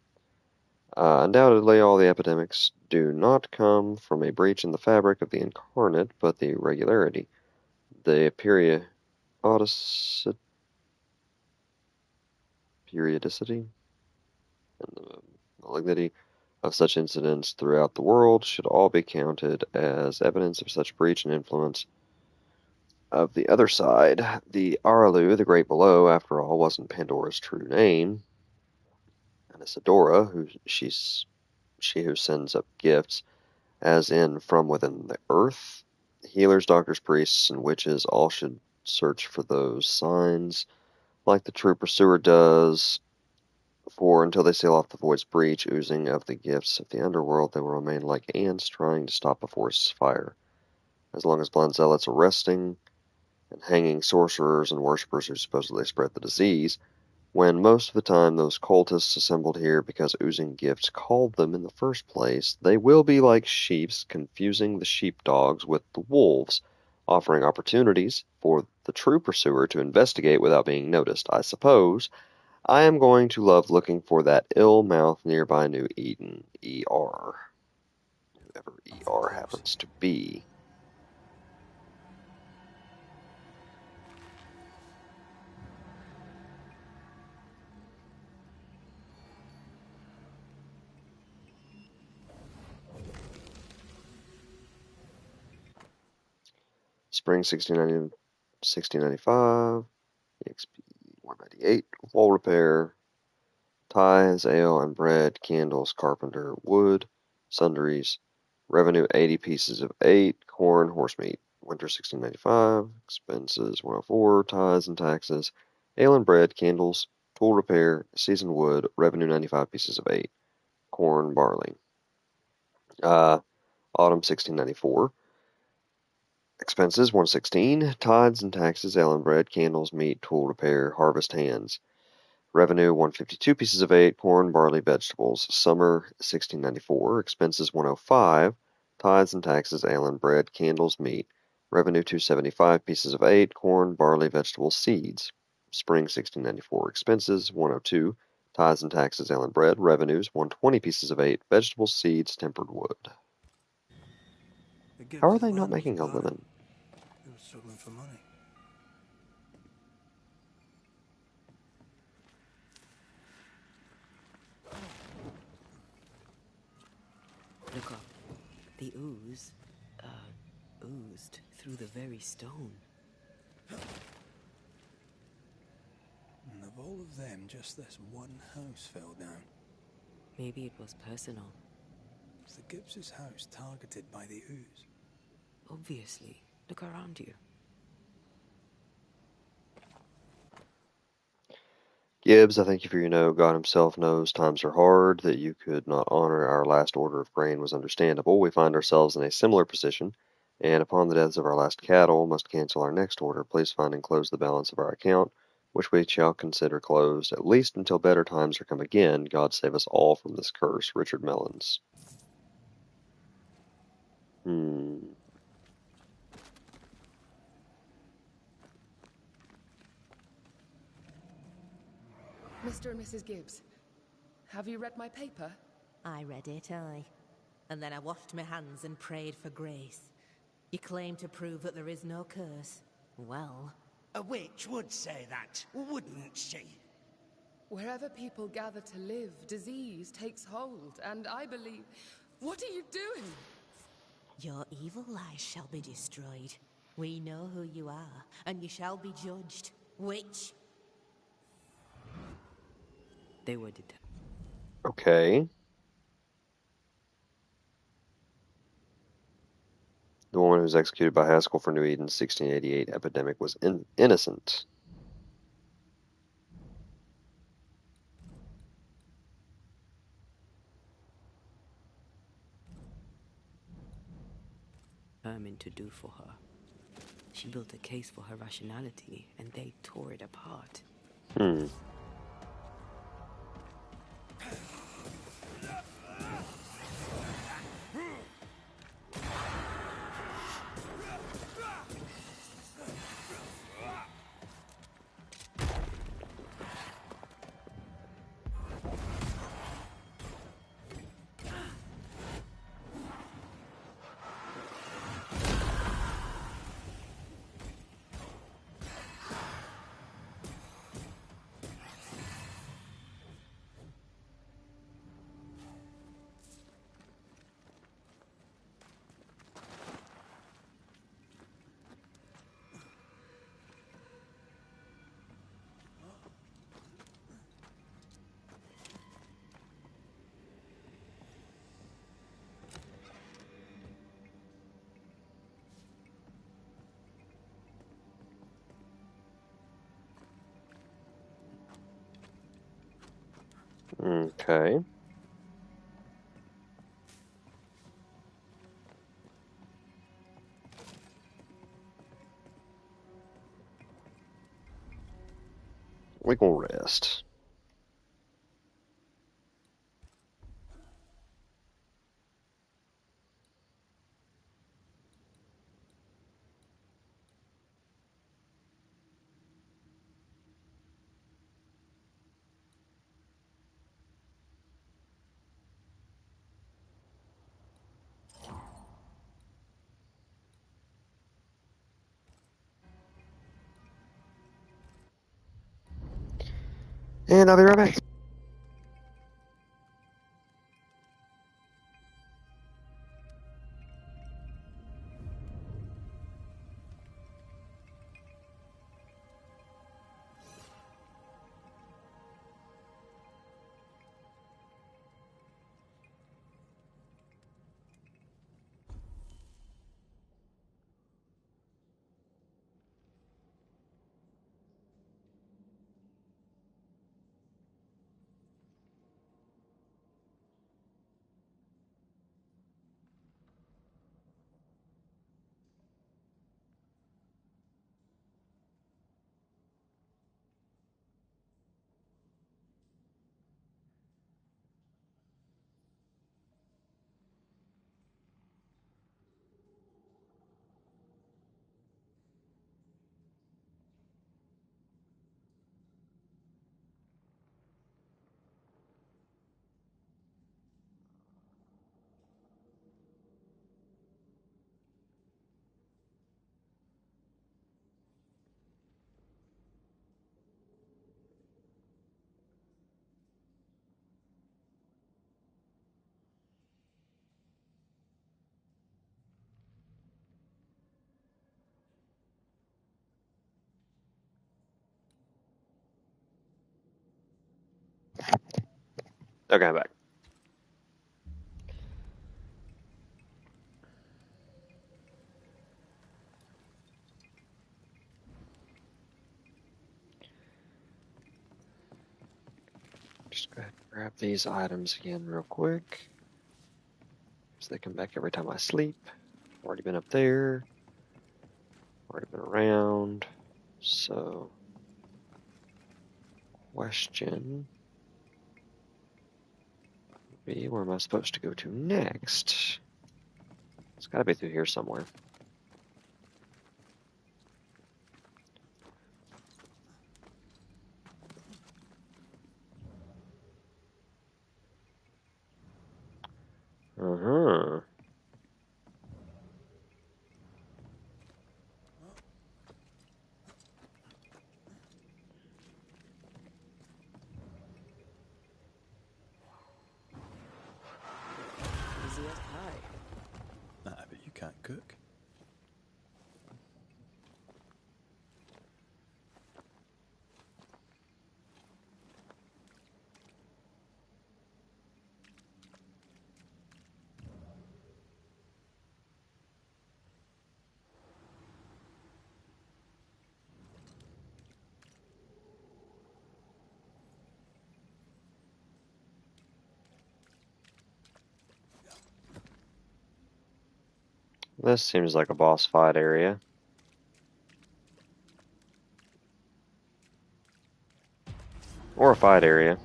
Undoubtedly, all the epidemics do not come from a breach in the fabric of the incarnate, but the irregularity, the periodicity, and the malignity of such incidents throughout the world should all be counted as evidence of such breach and influence of the other side. The Aralu, the Great Below, after all, wasn't Pandora's true name, and Isadora, she who sends up gifts, as in from within the earth. Healers, doctors, priests, and witches all should search for those signs, like the true pursuer does, for until they seal off the void's breach, oozing of the gifts of the underworld, they will remain like ants trying to stop a forest's fire. As long as blind zealots are arresting and hanging sorcerers and worshippers who supposedly spread the disease, when most of the time those cultists assembled here because oozing gifts called them in the first place, they will be like sheeps, confusing the sheepdogs with the wolves, offering opportunities for the true pursuer to investigate without being noticed. I suppose I am going to love looking for that ill mouth nearby New Eden, ER, whoever ER happens to be. Spring 1695, EXP 198, wall repair, ties, ale and bread, candles, carpenter, wood, sundries, revenue 80 pieces of 8, corn, horse meat, winter 1695, expenses 104, ties and taxes, ale and bread, candles, tool repair, seasoned wood, revenue 95 pieces of 8, corn, barley. Autumn 1694, expenses 116, tithes and taxes, ale and bread, candles, meat, tool repair, harvest hands. Revenue 152 pieces of 8, corn, barley, vegetables. Summer 1694, expenses 105, tithes and taxes, ale and bread, candles, meat. Revenue 275 pieces of 8, corn, barley, vegetables, seeds. Spring 1694, expenses 102, tithes and taxes, ale and bread. Revenues 120 pieces of 8, vegetables, seeds, tempered wood. the How are Gibbs' they not land was making a barren. living? They were struggling for money. Look up. The ooze, oozed through the very stone. And of all of them, just this one house fell down. Maybe it was personal. Was the Gibbs' house targeted by the ooze? Obviously. Look around you. Gibbs, I thank you for your note. God himself knows times are hard. That you could not honor our last order of grain was understandable. We find ourselves in a similar position, and upon the deaths of our last cattle, must cancel our next order. Please find and close the balance of our account. which we shall consider closed, at least until better times are come again. God save us all from this curse. Richard Mellons. Mr. and Mrs. Gibbs, have you read my paper? I read it, aye. And then I washed my hands and prayed for grace. You claim to prove that there is no curse. Well... A witch would say that, wouldn't she? Wherever people gather to live, disease takes hold, and I believe... What are you doing? Your evil lies shall be destroyed. We know who you are, and you shall be judged. Witch! They were determined. Okay. The woman who was executed by Haskell for New Eden's 1688 epidemic was innocent. Determined to do for her. She built a case for her rationality, and they tore it apart. Okay. We gonna rest. And I'll be right back. Okay, I'm back. Just go ahead and grab these items again real quick. So they come back every time I sleep. Already been up there. Already been around. So question would be, where am I supposed to go to next? It's got to be through here somewhere. Uh-huh. Easy as pie. Nah, but you can't cook. This seems like a boss fight area. Or a fight area.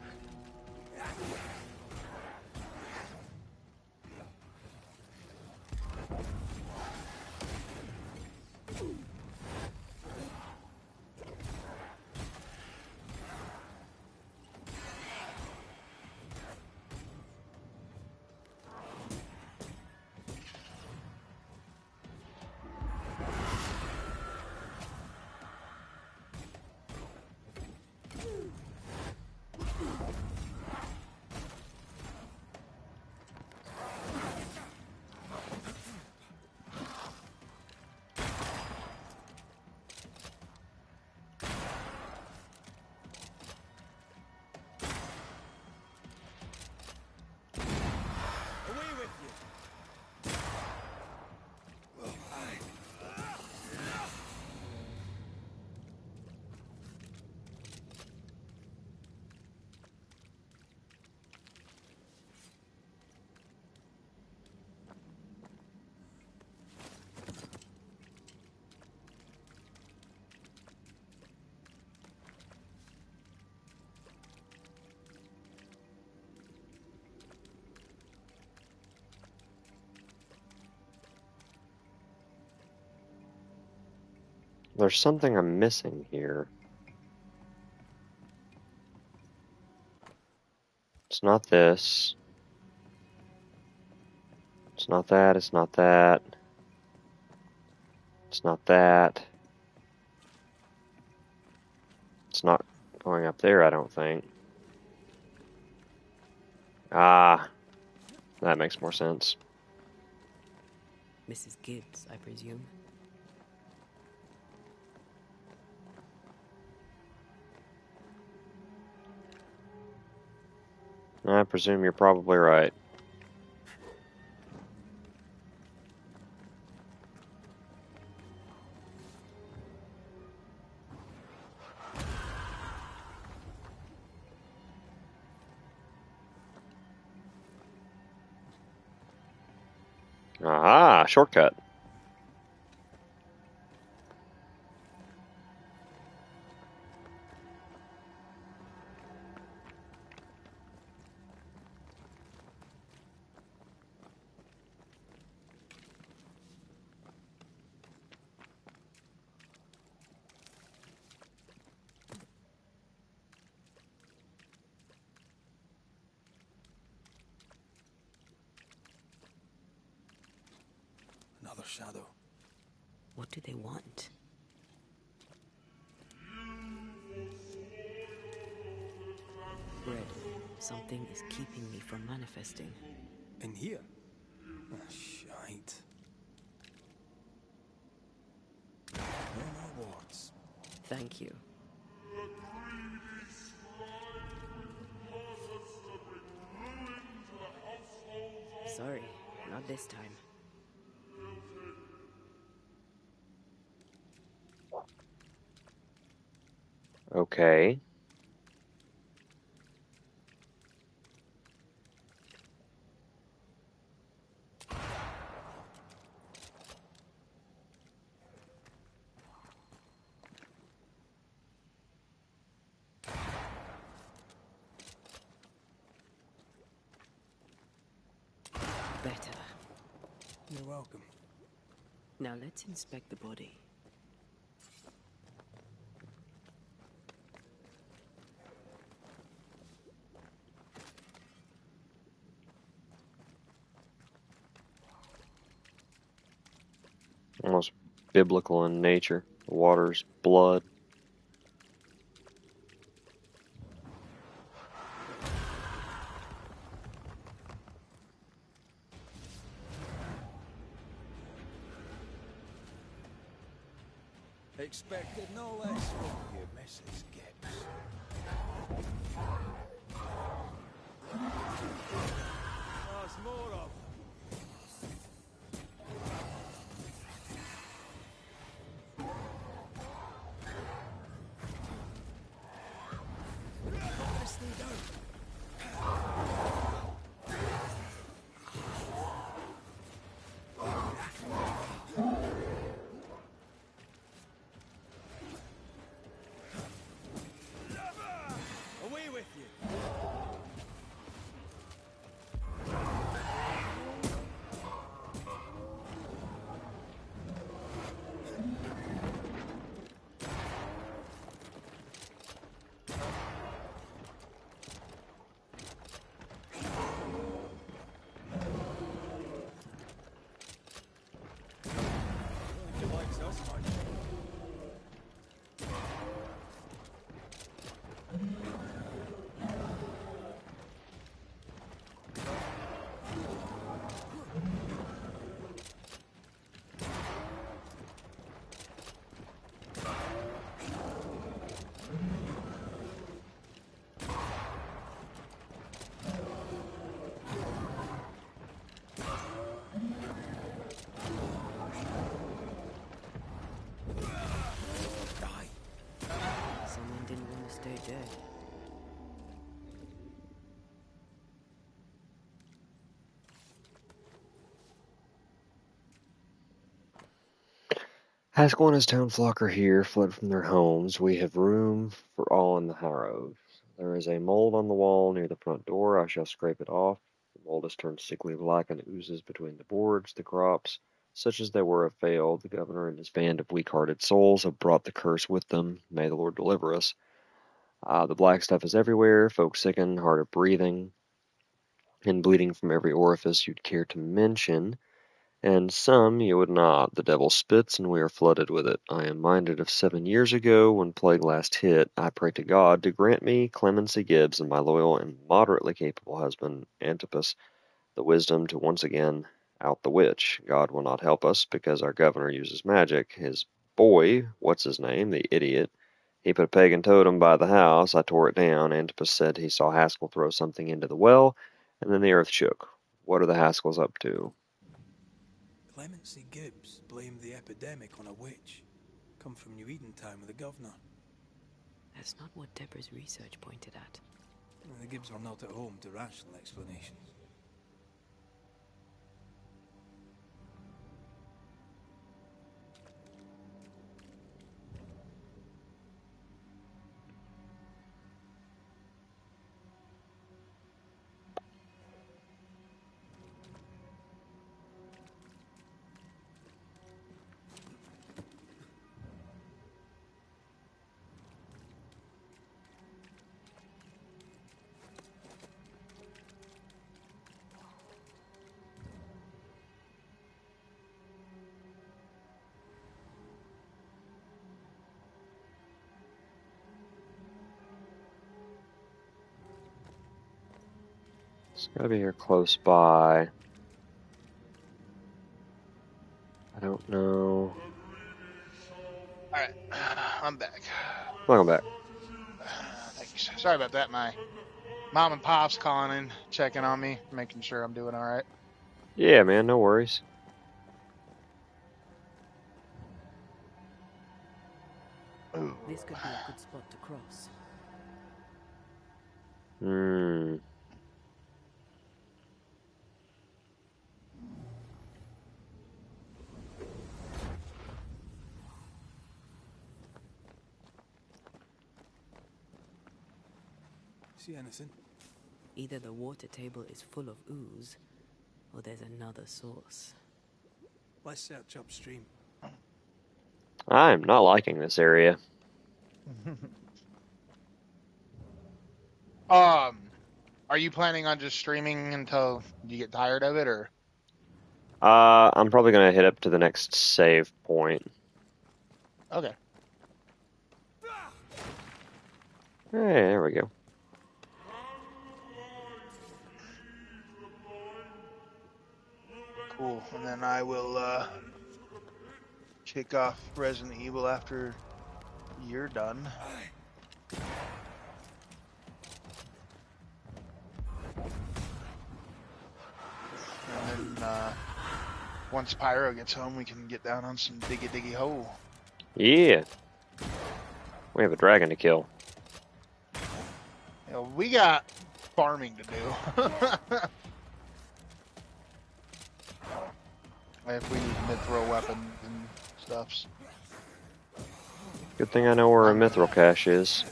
There's something I'm missing here. It's not this. It's not that, it's not that. It's not that. It's not going up there, I don't think. Ah, that makes more sense. Mrs. Gibbs, I presume. I presume you're probably right. Aha, shortcut. Another shadow. What do they want? Red, something is keeping me from manifesting. In here? Ah, shite. No more wards. Thank you. Sorry, not this time. Okay. better. You're welcome. Now let's inspect the body. Almost biblical in nature. The water's blood. Expected no less from you, Mrs. Gibbs. There's more of them. Not this thing down. Away with you. He likes us much. Someone didn't want to stay dead. Haskell and his town flock are here, fled from their homes. We have room for all in the harrows. There is a mold on the wall near the front door. I shall scrape it off. The mold has turned sickly black and oozes between the boards. The crops, such as they were, have failed. The governor and his band of weak-hearted souls have brought the curse with them. May the Lord deliver us. The black stuff is everywhere. Folks sicken, hard of breathing, and bleeding from every orifice you'd care to mention. And some you would not. The devil spits, and we are flooded with it. I am minded of 7 years ago, when plague last hit. I pray to God to grant me Clemency Gibbs and my loyal and moderately capable husband, Antipas, the wisdom to once again out the witch. God will not help us, because our governor uses magic. His boy, what's his name, the idiot, he put a pagan totem by the house. I tore it down. Antipas said he saw Haskell throw something into the well, and then the earth shook. What are the Haskells up to? Clemency Gibbs blamed the epidemic on a witch. Come from New Eden Town with the governor. That's not what Deborah's research pointed at. The Gibbs are not at home to rational explanations. It's gotta be here close by. I don't know. Alright, I'm back. Welcome back. Thanks. Sorry about that. My mom and pop's calling in, checking on me, making sure I'm doing alright. Yeah, man, no worries. This could be a good spot to cross. Hmm. See anything? Either the water table is full of ooze, or there's another source. Let's search upstream. I'm not liking this area. Are you planning on just streaming until you get tired of it, or? I'm probably gonna hit up to the next save point. Okay. Hey, there we go. Cool. And then I will kick off Resident Evil after you're done. And then once Pyro gets home, we can get down on some diggy hole. Yeah. We have a dragon to kill. You know, we got farming to do. If we need mithril weapons and stuffs. Good thing I know where a mithril cache is.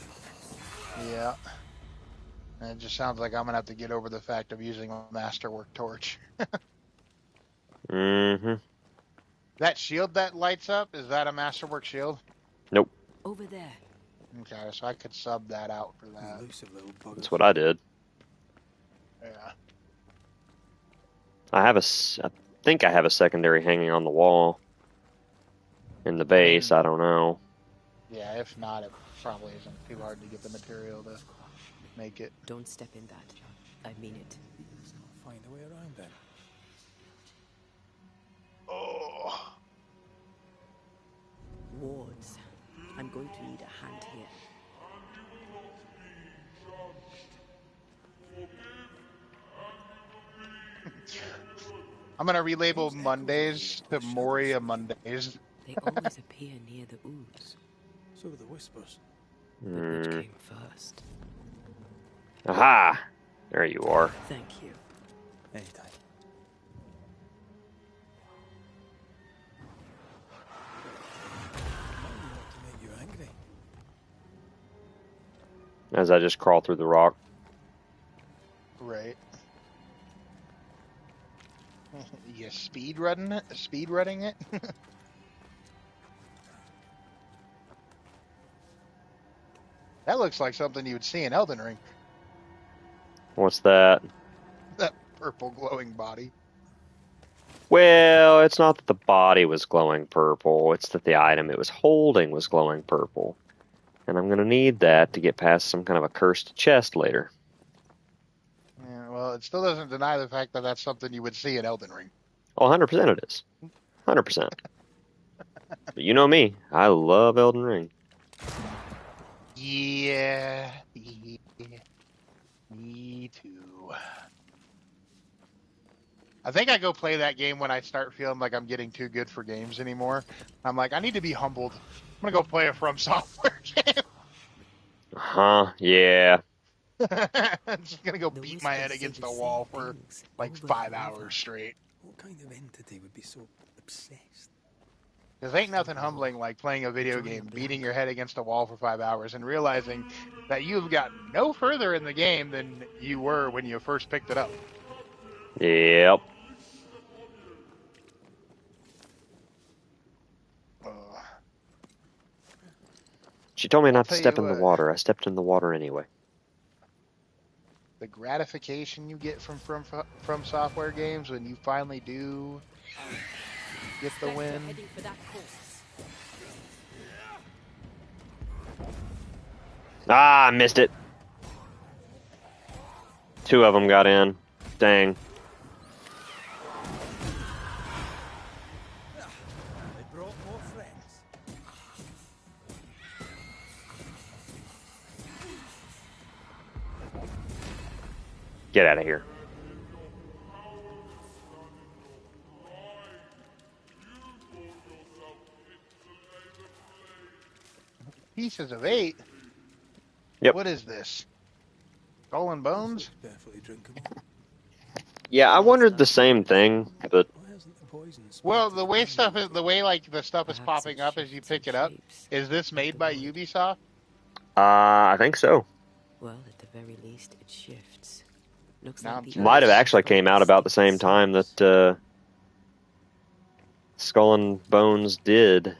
Yeah. And it just sounds like I'm gonna have to get over the fact of using a masterwork torch. Mm-hmm. That shield that lights up, is that a masterwork shield? Nope. Over there. Okay, so I could sub that out for that. Elusive little bugger. That's what I did. Yeah. I think I have a secondary hanging on the wall. In the base, I don't know. Yeah, if not, it probably isn't too hard to get the material to make it. Don't step in that. I mean it. Find a way around then. Oh. Wards. I'm going to need a hand here. I'm gonna relabel Mondays to Moria Mondays. They always appear near the ooze. So are the whispers. But which came first? Aha! There you are. Thank you. Anytime. What to make you angry? As I just crawl through the rock. Right. You speed running it? Speed running it? That looks like something you would see in Elden Ring. What's that? That purple glowing body. Well, it's not that the body was glowing purple. It's that the item it was holding was glowing purple. And I'm going to need that to get past some kind of a cursed chest later. Yeah, well, it still doesn't deny the fact that that's something you would see in Elden Ring. Oh, 100% it is. 100%. But you know me. I love Elden Ring. Yeah. Me too. I think I go play that game when I start feeling like I'm getting too good for games anymore. I'm like, I need to be humbled. I'm going to go play a From Software game. Huh, yeah. I'm just going to go beat my head against a wall for like 5 hours straight. What kind of entity would be so obsessed? Because ain't nothing humbling like playing a video game, beating your head against a wall for 5 hours, and realizing that you've gotten no further in the game than you were when you first picked it up. Yep. She told me not to step in the water. I stepped in the water anyway. The gratification you get from software games when you finally do get the win. Ah, I missed it. 2 of them got in. Dang. They brought more friends. Get out of here. Pieces of 8? Yep. What is this? Skull and Bones? Carefully drinkable. Yeah, I wondered the same thing, but Why hasn't the poison spread Well, to the way ground? the stuff is popping up as you pick it up, is this made by Ubisoft? I think so. Well, at the very least, it shifts. Looks Now like the to Might have Earth actually got came out about the same time that Skull and Bones did.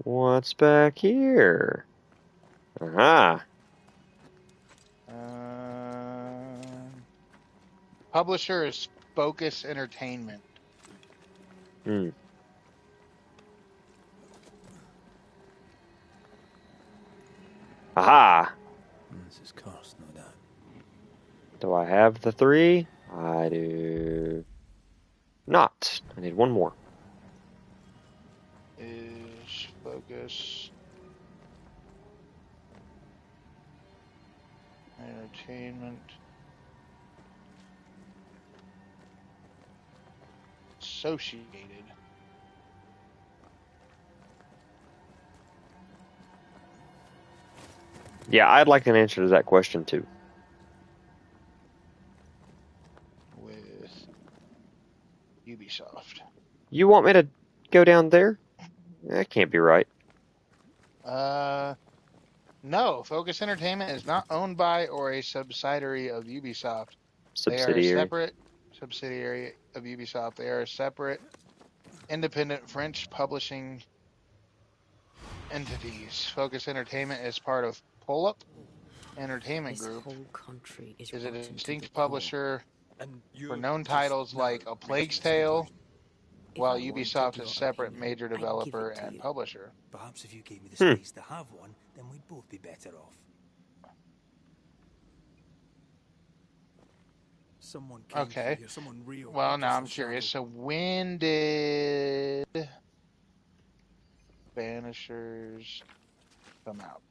What's back here? Aha. Publisher is Focus Entertainment. Hmm. Aha. This is cursed, no doubt. Do I have the 3? I do not. I need one more. Is Focus Entertainment associated Yeah, I'd like an answer to that question too. with Ubisoft? You want me to go down there? That can't be right. No. Focus Entertainment is not owned by or a subsidiary of Ubisoft. They are a Subsidiary. separate subsidiary of Ubisoft. They are a separate, independent French publishing entities. Focus Entertainment is part of Pull-Up Entertainment This Group. whole country is Is a rotten to distinct the core. publisher And for you're known just titles now like A making Plague's a statement. Tale, If while I wanted Ubisoft is your a separate opinion, major I'd give developer it to and you. publisher. Perhaps if you gave me the Hmm. space to have one, then we'd both be better off. Someone came Okay. for you, someone real. Well, not now just I'm a curious. shadow. So when did Banishers come out?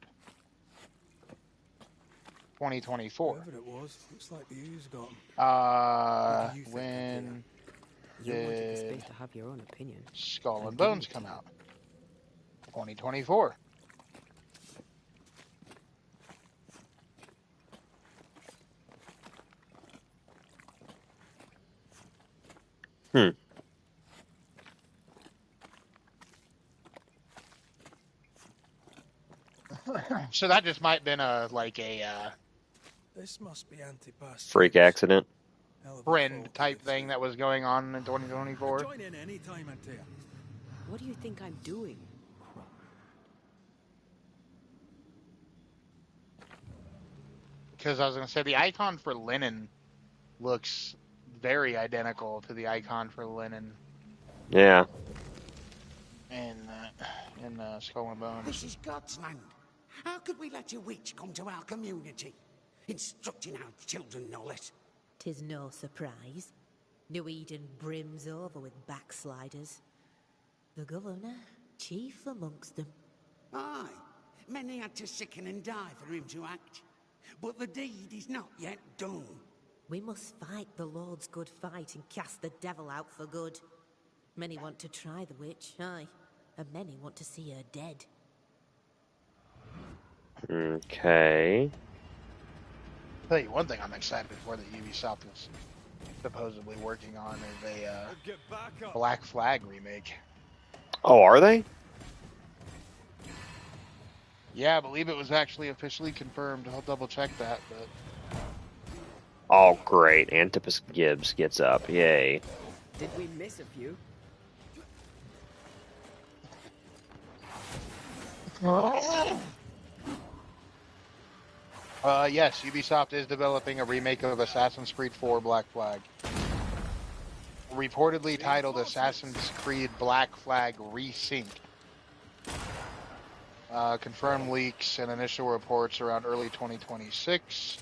2024. Whoever it was, looks like the ooze got him. What do you think, When You wanted the did space to have your own opinion. Skull I'm and giving Bones it to come you. out? 2024. Hmm. So that just might have been a This must be anti-past Freak tense. accident. Hell of a trend fall to type live thing through. that was going on in 2024. Join in any time, Antea. What do you think I'm doing? Because I was going to say the icon for Lennon looks very identical to the icon for Lennon Yeah. in Skull and Bones. This is God's land. How could we let a witch come to our community? Instructing our children, no less. 'Tis no surprise. New Eden brims over with backsliders. The governor, chief amongst them. Aye, many had to sicken and die for him to act. But the deed is not yet done. We must fight the Lord's good fight and cast the devil out for good. Many want to try the witch, aye, and many want to see her dead. Okay. I'll tell you one thing I'm excited for that Ubisoft is supposedly working on is a Black Flag remake. Oh, are they? Yeah, I believe it was actually officially confirmed. I'll double check that, but Oh, great. Antipus Gibbs gets up. Yay. Did we miss a few? yes, Ubisoft is developing a remake of Assassin's Creed 4 Black Flag. Reportedly titled Assassin's Creed Black Flag Resync. Confirmed leaks and initial reports around early 2026,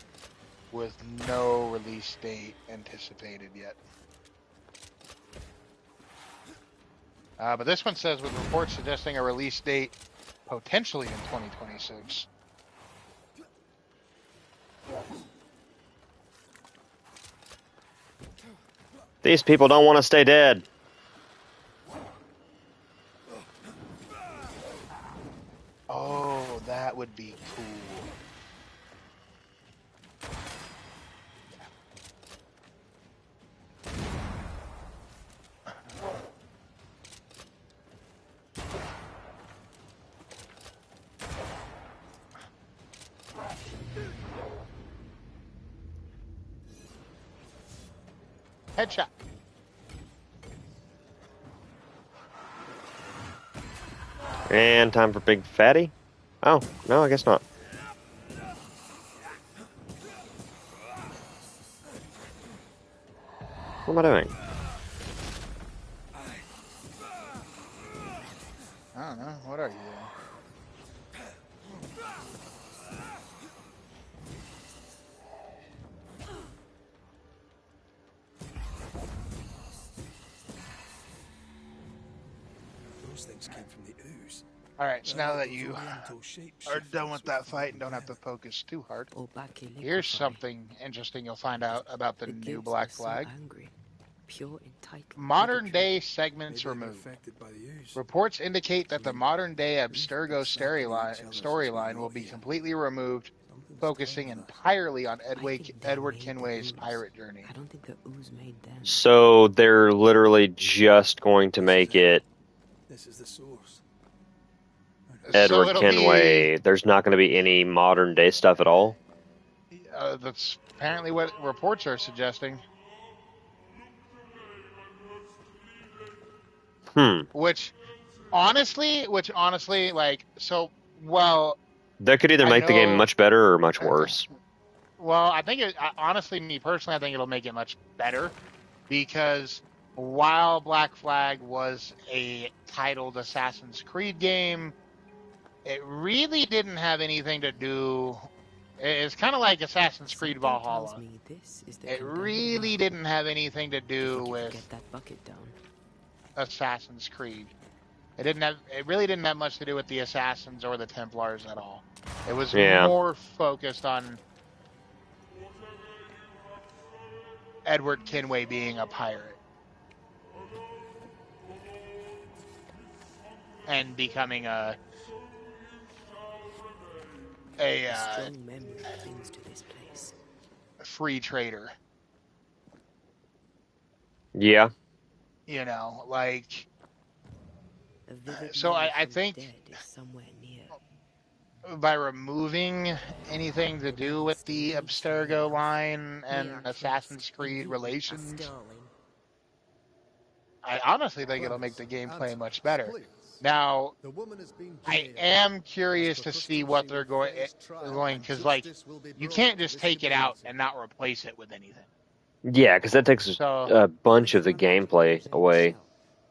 with no release date anticipated yet. But this one says with reports suggesting a release date potentially in 2026. These people don't want to stay dead. Oh, that would be cool. Headshot. And time for Big Fatty. Oh, no, I guess not. What am I doing? I don't know. What are you doing? Those things came from the ooze. All right, so They're now like that those you oriental are done shapeshifters with that fight and find don't have to together. focus too hard, Or Baki here's liquefy. something interesting you'll find out about the The new gates Black are so Flag. angry. Pure entitlement. Modern bigotry. day segments Maybe they get removed. affected by the ooze. Reports indicate that the modern day We've been Abstergo sacking each other since we storyline will got be here. completely removed, Something's focusing telling us. entirely on I think they Edward made the Kenway's ooze. pirate journey. I don't think the ooze made them. So they're literally just going to make it This is the source. Edward it'll Kenway. There's not going to be any modern day stuff at all. That's apparently what reports are suggesting. Which honestly, like, so, well, That could either I make the game know. much better or much worse. Well, I think honestly, me personally, I think it'll make it much better because while Black Flag was a titled Assassin's Creed game, it really didn't have anything to do. It's kind of like Assassin's Creed Something tells Valhalla. me this is the It condemned really well. didn't have anything to You do think you could with get that bucket down? Assassin's Creed. It really didn't have much to do with the Assassins or the Templars at all. It was Yeah. more focused on Edward Kenway being a pirate and becoming a strong memory clings to this place. free trader. Yeah. You know, like, A vivid so memory I from the think dead is somewhere near. by removing anything to do with the Abstergo line and Assassin's Creed relations, I honestly think it'll make the gameplay much better. Now, I am curious to see what they're going, because, like, you can't just take it out and not replace it with anything. Yeah, because that takes So, a bunch of the gameplay away.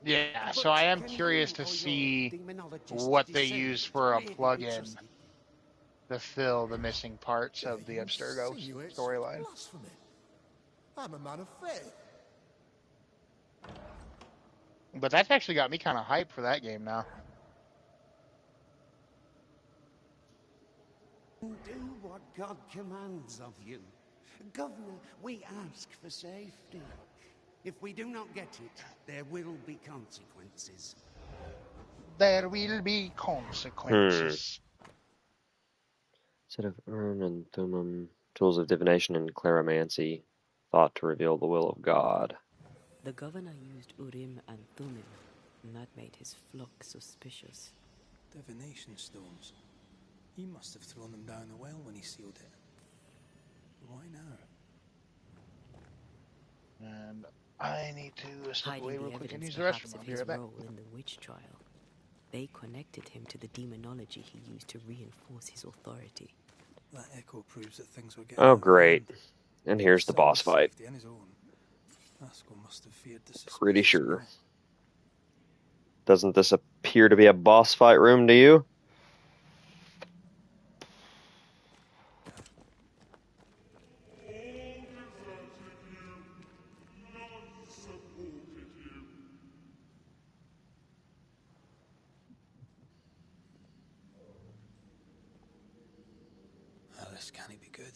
yeah, so I am curious to see what they use for a plug-in to fill the missing parts of the Abstergo storyline. I'm a man of faith. But that's actually got me kind of hyped for that game now. Do what God commands of you. Governor, we ask for safety. If we do not get it, there will be consequences. There will be consequences. Set of Urn and Thummim, tools of divination and claromancy, thought to reveal the will of God. The governor used Urim and Thummim, and that made his flock suspicious. Divination stones. He must have thrown them down the well when he sealed it. Why now? And I need to step away real quick and use the Perhaps restroom. of I'll be his right back. role in the witch trial. They connected him to the demonology he used to reinforce his authority. That echo proves that things were getting Oh, out of great. hand. And here's the boss fight. Safety and his own. Haskell must have feared the Pretty suspicious sure. smell. Doesn't this appear to be a boss fight room to you? Oh, this can't be good.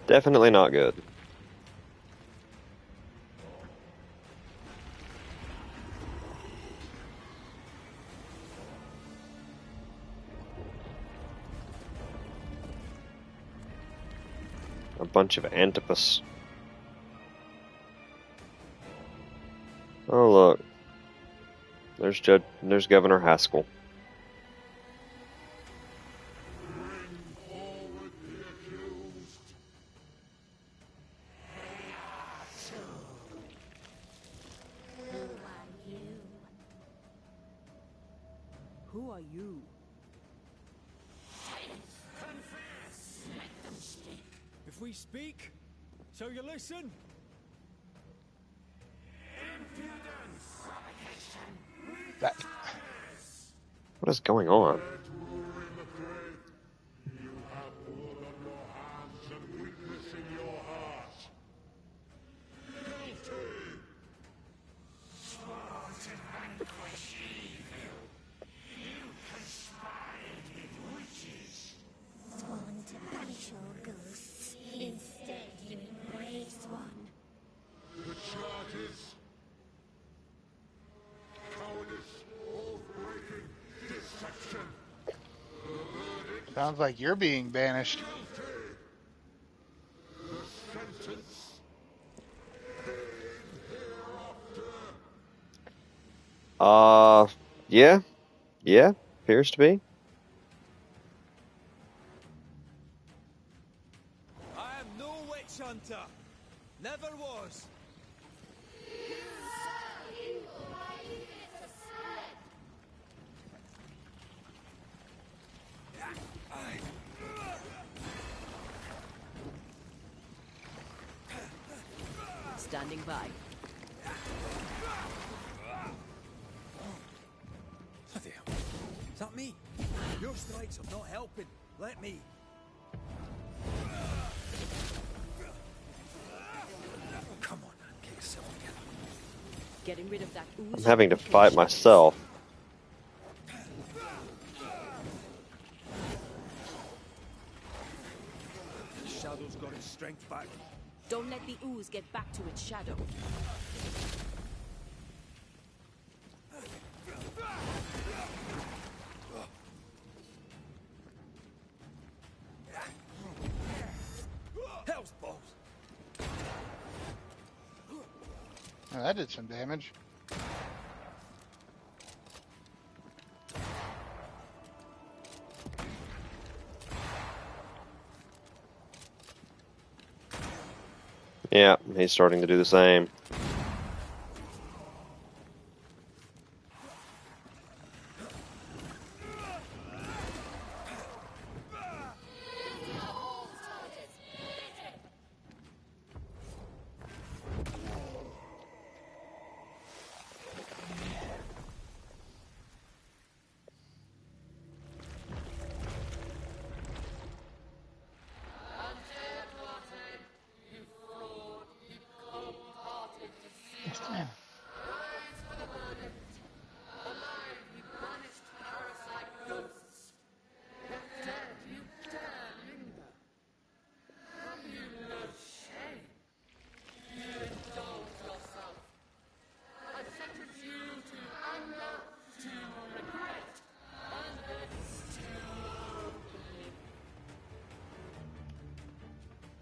Definitely not good. A bunch of Antipus. Oh, look. There's Governor Haskell. Who are you? If we speak, so you listen? That What is going on? Sworn to banish all ghosts. Instead, you embrace one. The charges. Cowardice, oath-breaking, deception. sounds like you're being banished. The sentence. Yeah. Yeah, appears to be. I am no witch hunter. Never was. Standing by. Bloody hell. Is that me? Your strikes are not helping. Let me. Come on, man. Get yourself together. Getting rid of that ooze. I'm having to fight myself. The shadow's got its strength back. Don't let the ooze get back to its shadow. Hell's balls. Oh, that did some damage. Yeah, he's starting to do the same.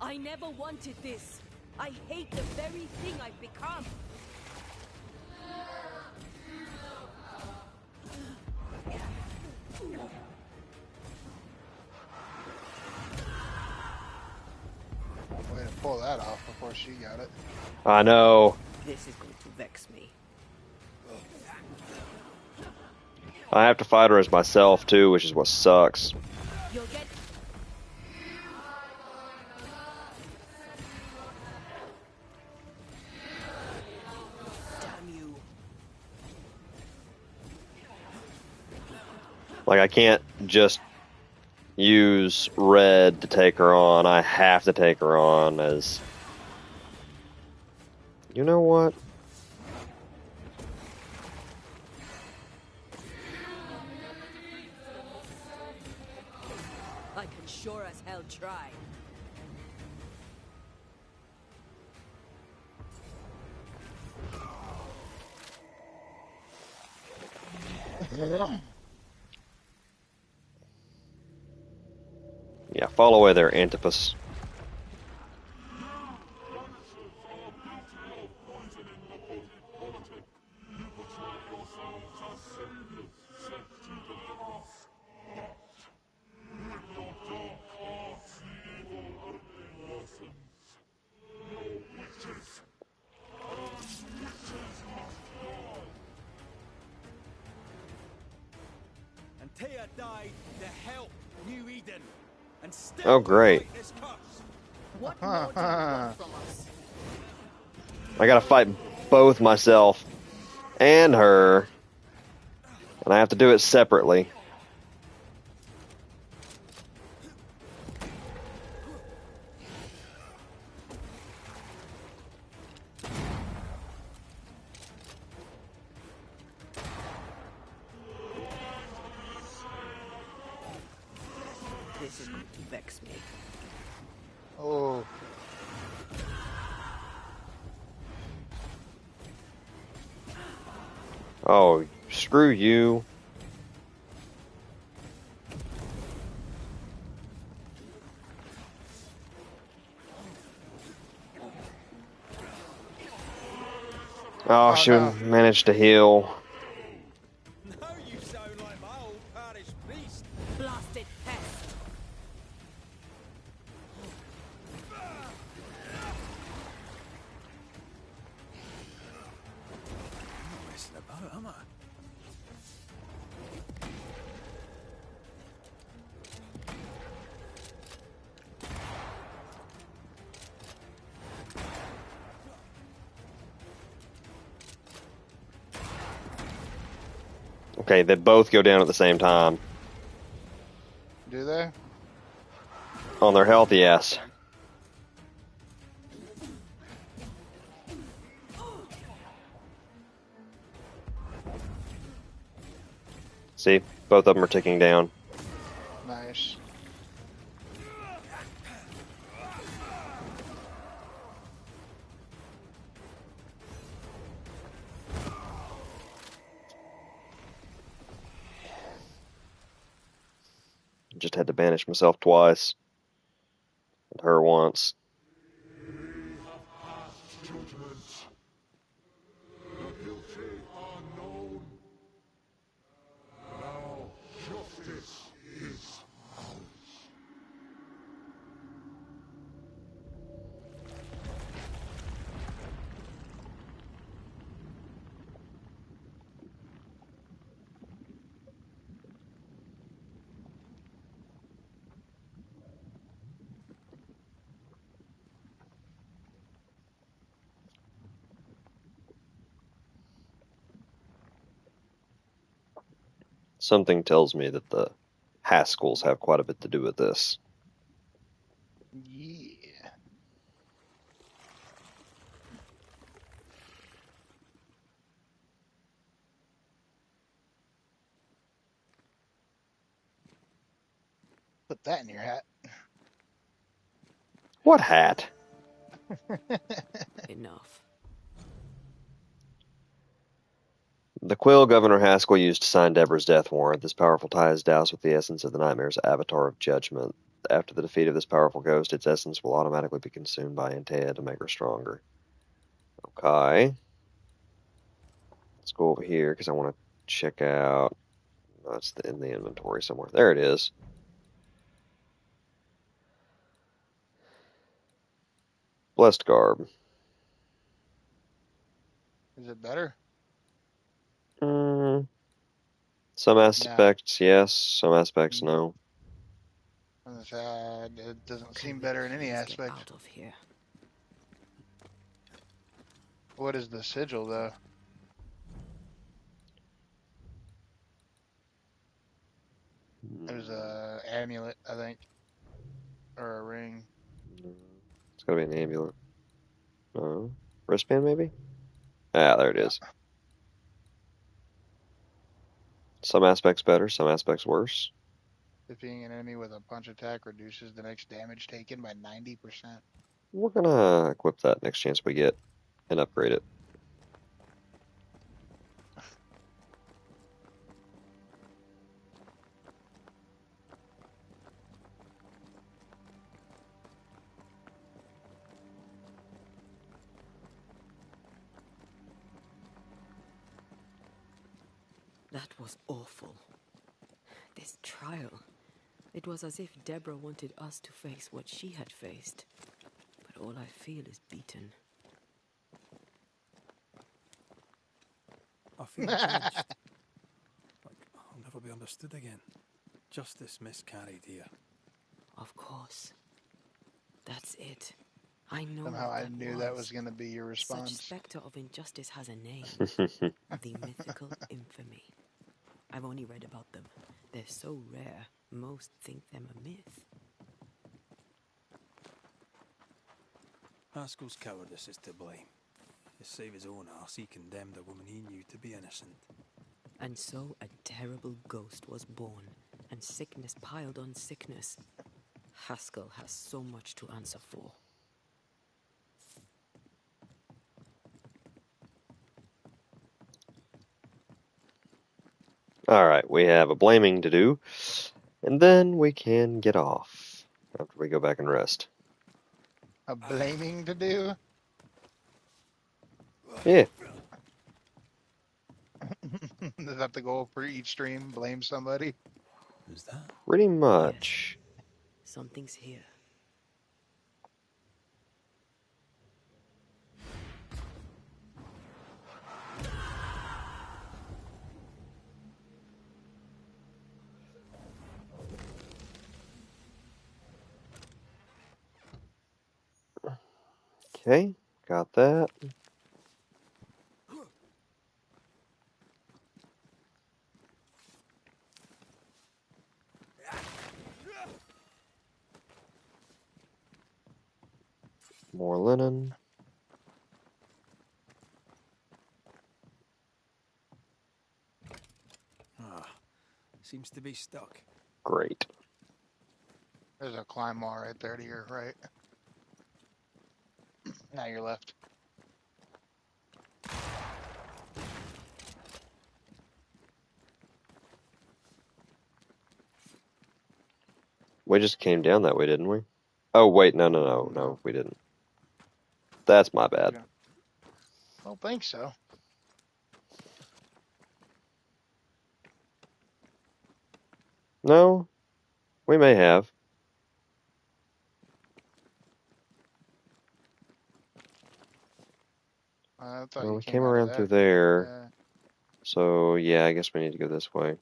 I never wanted this. I hate the very thing I've become. Way to pull that off before she got it. I know. This is going to vex me. I have to fight her as myself too, which is what sucks. You'll get... Damn you. Like, I can't just use red to take her on. I have to take her on as... You know what? I can sure as hell try. Yeah, fall away there, Antipas. died to help New Eden, and still Oh, great. fight this curse. What more do you want from us? I gotta fight both myself and her. And I have to do it separately. This is going to vex me. Oh, Oh, screw you. Oh, she no. managed to heal. Now you sound like my old parish priest. Blasted pest! I'm not messing about, am I? Okay, they both go down at the same time. Do they? On their health, yes. See, both of them are ticking down. Nice. Just had to banish myself twice. And her once. Judgment. The guilty are known. Now justice is ours. Something tells me that the Haskells have quite a bit to do with this. Yeah. Put that in your hat. What hat? Enough. The quill Governor Haskell used to sign Deborah's death warrant. This powerful tie is doused with the essence of the nightmare's avatar of judgment. After the defeat of this powerful ghost, its essence will automatically be consumed by Antea to make her stronger. Okay. Let's go over here because I want to check out. Oh, it's in the inventory somewhere. There it is. Blessed garb. Is it better? Some aspects, yes. Some aspects, no. It doesn't Can seem we better in any please get aspect. out of here? What is the sigil, though? It was a amulet, I think, or a ring. It's gotta be an amulet. No. Wristband, maybe? Ah, there it is. Some aspects better, some aspects worse. Defeating an enemy with a punch attack reduces the next damage taken by 90%. We're gonna equip that next chance we get and upgrade it. That was awful. This trial. It was as if Deborah wanted us to face what she had faced. But all I feel is beaten. I feel judged. Like I'll never be understood again. Justice miscarried here. Of course. That's it. I know Somehow what I that knew was. that was going to be your Such response. spectre of injustice has a name. The mythical infamy. I've only read about them. They're so rare, most think them a myth. Haskell's cowardice is to blame. To save his own arse, he condemned a woman he knew to be innocent. And so a terrible ghost was born, and sickness piled on sickness. Haskell has so much to answer for. Alright, we have a blaming to do, and then we can get off after we go back and rest. A blaming to do? Yeah. Is that the goal for each stream? Blame somebody? Is that? Pretty much. Yes. Something's here. Okay, got that. More linen. Seems to be stuck. Great. There's a climb wall right there to your right. Now your left. We just came down that way, didn't we? Oh, wait, no, we didn't. That's my bad. I don't think so. No, we may have. I thought Well, you we came came out of around that. through there. Yeah. So, yeah, I guess we need to go this way.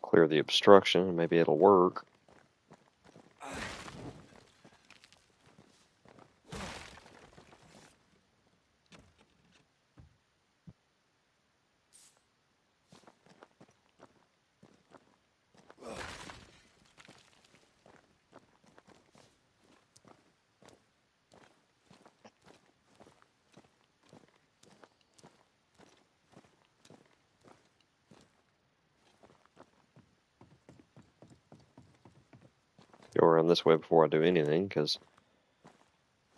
Clear the obstruction, and maybe it'll work. Go around this way before I do anything, because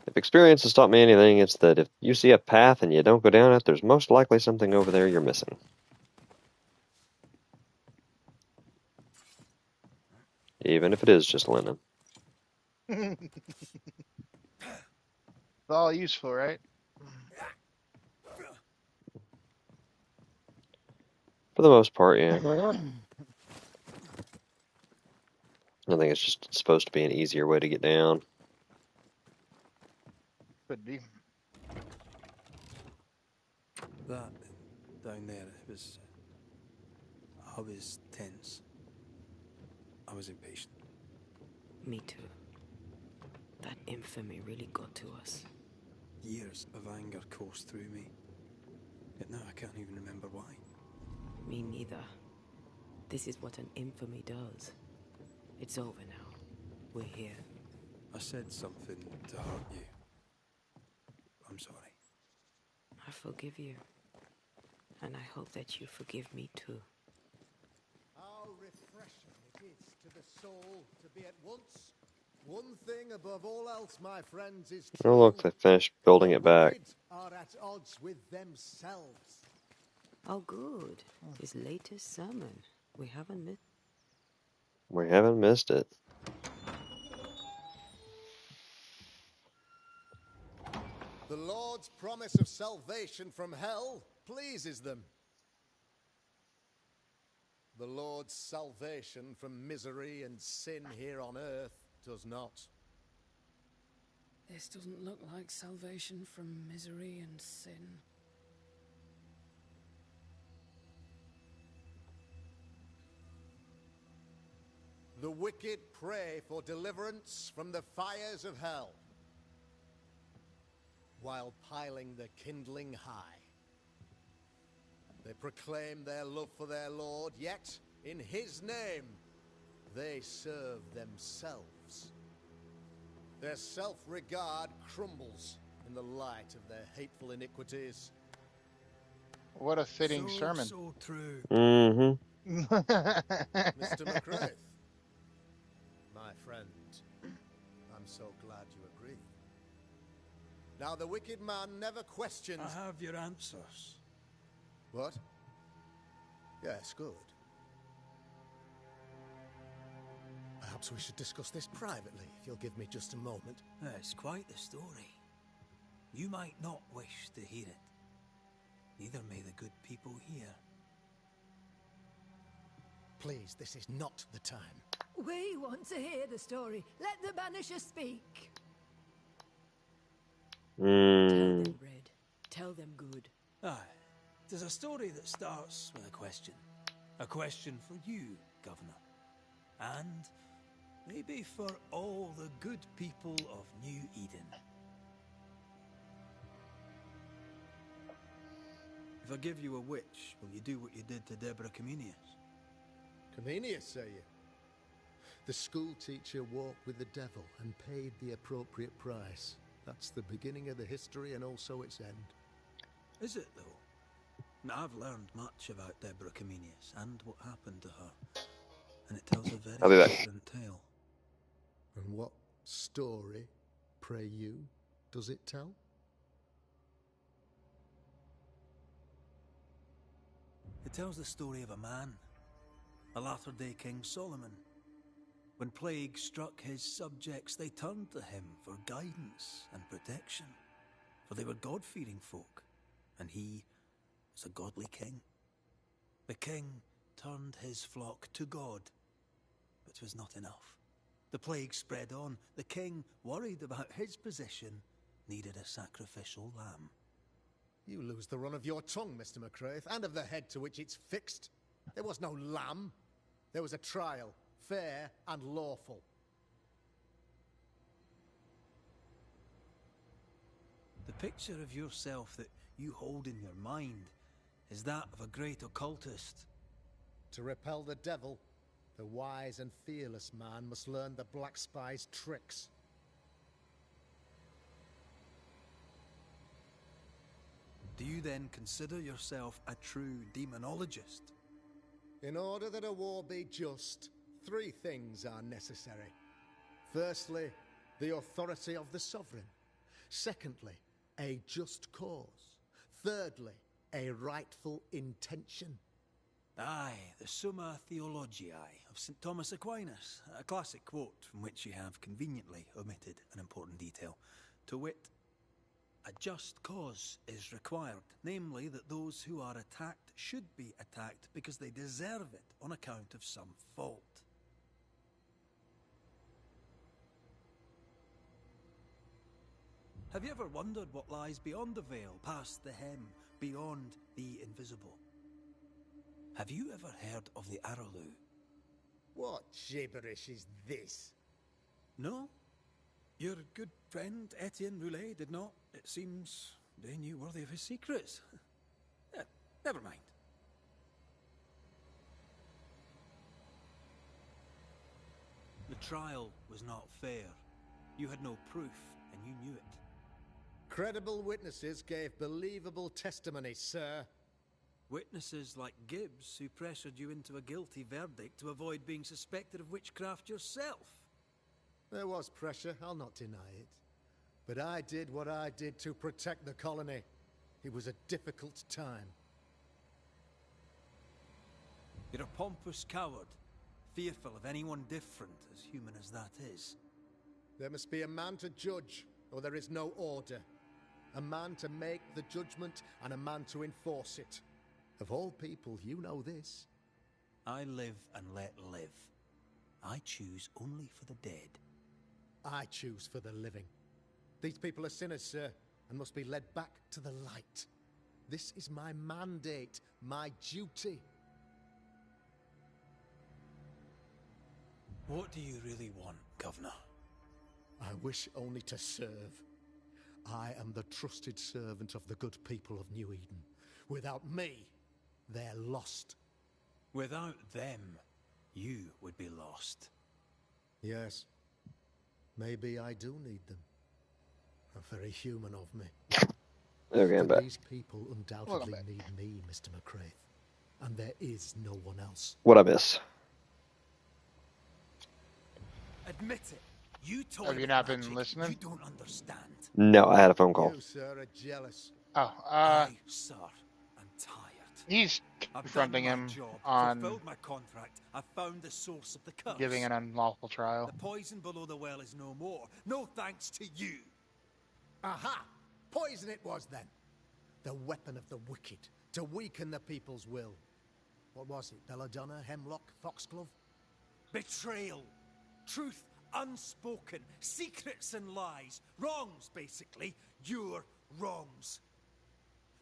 if experience has taught me anything, it's that if you see a path and you don't go down it, there's most likely something over there you're missing. Even if it is just linen. It's all useful, right? For the most part, yeah. I think it's just supposed to be an easier way to get down. Could be. That down there, I was tense. I was impatient. Me too. That infamy really got to us. Years of anger coursed through me. Yet now I can't even remember why. Me neither. This is what an infamy does. It's over now. We're here. I said something to hurt you. I'm sorry. I forgive you. And I hope that you forgive me too. How refreshing it is to the soul to be at once one thing above all else, my friends, is Oh, true. look, they finished building The it back. wicked are at odds with themselves. Oh, good. His latest sermon. We haven't missed. We haven't missed it. The Lord's promise of salvation from hell pleases them. The Lord's salvation from misery and sin here on earth does not. This doesn't look like salvation from misery and sin. The wicked pray for deliverance from the fires of hell, while piling the kindling high. They proclaim their love for their Lord, yet, in his name, they serve themselves. Their self-regard crumbles in the light of their hateful iniquities. What a fitting sermon. So true. Mm-hmm. Mr. McCraith, my friend, I'm so glad you agree. Now, the wicked man never questions... I have your answers. What? Yes, good. Perhaps we should discuss this privately, if you'll give me just a moment. It's quite the story. You might not wish to hear it. Neither may the good people hear. Please, this is not the time. We want to hear the story. Let the Banishers speak. Tell them, Red. Tell them good. Aye. It is a story that starts with a question. A question for you, Governor. And maybe for all the good people of New Eden. If I give you a witch, will you do what you did to Deborah Comenius? Comenius, say you? The school teacher walked with the devil and paid the appropriate price. That's the beginning of the history and also its end. Is it, though? I've learned much about Deborah Comenius and what happened to her. And it tells a I'll be very back. different tale. And what story, pray you, does it tell? It tells the story of a man, a latter-day King Solomon. When plague struck his subjects, they turned to him for guidance and protection, for they were God-fearing folk, and he was a godly king. The king turned his flock to God, but it was not enough. The plague spread on. The king, worried about his position, needed a sacrificial lamb. You lose the run of your tongue, Mr. McCraith, and of the head to which it's fixed. There was no lamb. There was a trial, fair and lawful. The picture of yourself that you hold in your mind is that of a great occultist. To repel the devil, the wise and fearless man must learn the Black Spy's tricks. Do you then consider yourself a true demonologist? In order that a war be just, three things are necessary. Firstly, the authority of the sovereign. Secondly, a just cause. Thirdly, a rightful intention. Aye, the Summa Theologiae of St. Thomas Aquinas, a classic quote from which you have conveniently omitted an important detail. To wit, a just cause is required, namely that those who are attacked should be attacked because they deserve it on account of some fault. Have you ever wondered what lies beyond the veil, past the hem, beyond the invisible? Have you ever heard of the Araloo? What gibberish is this? No? Your good friend Etienne Roulet did not. It seems they knew worthy of his secrets. Never mind. The trial was not fair. You had no proof, and you knew it. Credible witnesses gave believable testimony, sir. Witnesses like Gibbs, who pressured you into a guilty verdict to avoid being suspected of witchcraft yourself. There was pressure, I'll not deny it. But I did what I did to protect the colony. It was a difficult time. You're a pompous coward, fearful of anyone different, as human as that is. There must be a man to judge, or there is no order. A man to make the judgment and a man to enforce it. Of all people, you know this. I live and let live. I choose only for the dead. I choose for the living. These people are sinners, sir, and must be led back to the light. This is my mandate, my duty. What do you really want, Governor? I wish only to serve. I am the trusted servant of the good people of New Eden. Without me, they're lost. Without them, you would be lost. Yes. Maybe I do need them. Very human of me. Okay, I'm But back. these people undoubtedly need me, Mr. McCraith. And there is no one else. What I miss? Admit it. You told Have you me not been magic. listening? You don't understand. No, I had a phone call. You, sir, are jealous. Oh, sir, I'm tired. he's confronting him on fulfilled my contract. I've found the source of the curse. giving an unlawful trial. The poison below the well is no more. No thanks to you. Aha! Poison it was then. The weapon of the wicked, to weaken the people's will. What was it? Belladonna, hemlock, foxglove? Betrayal. Truth unspoken. Secrets and lies. Wrongs, basically. Your wrongs.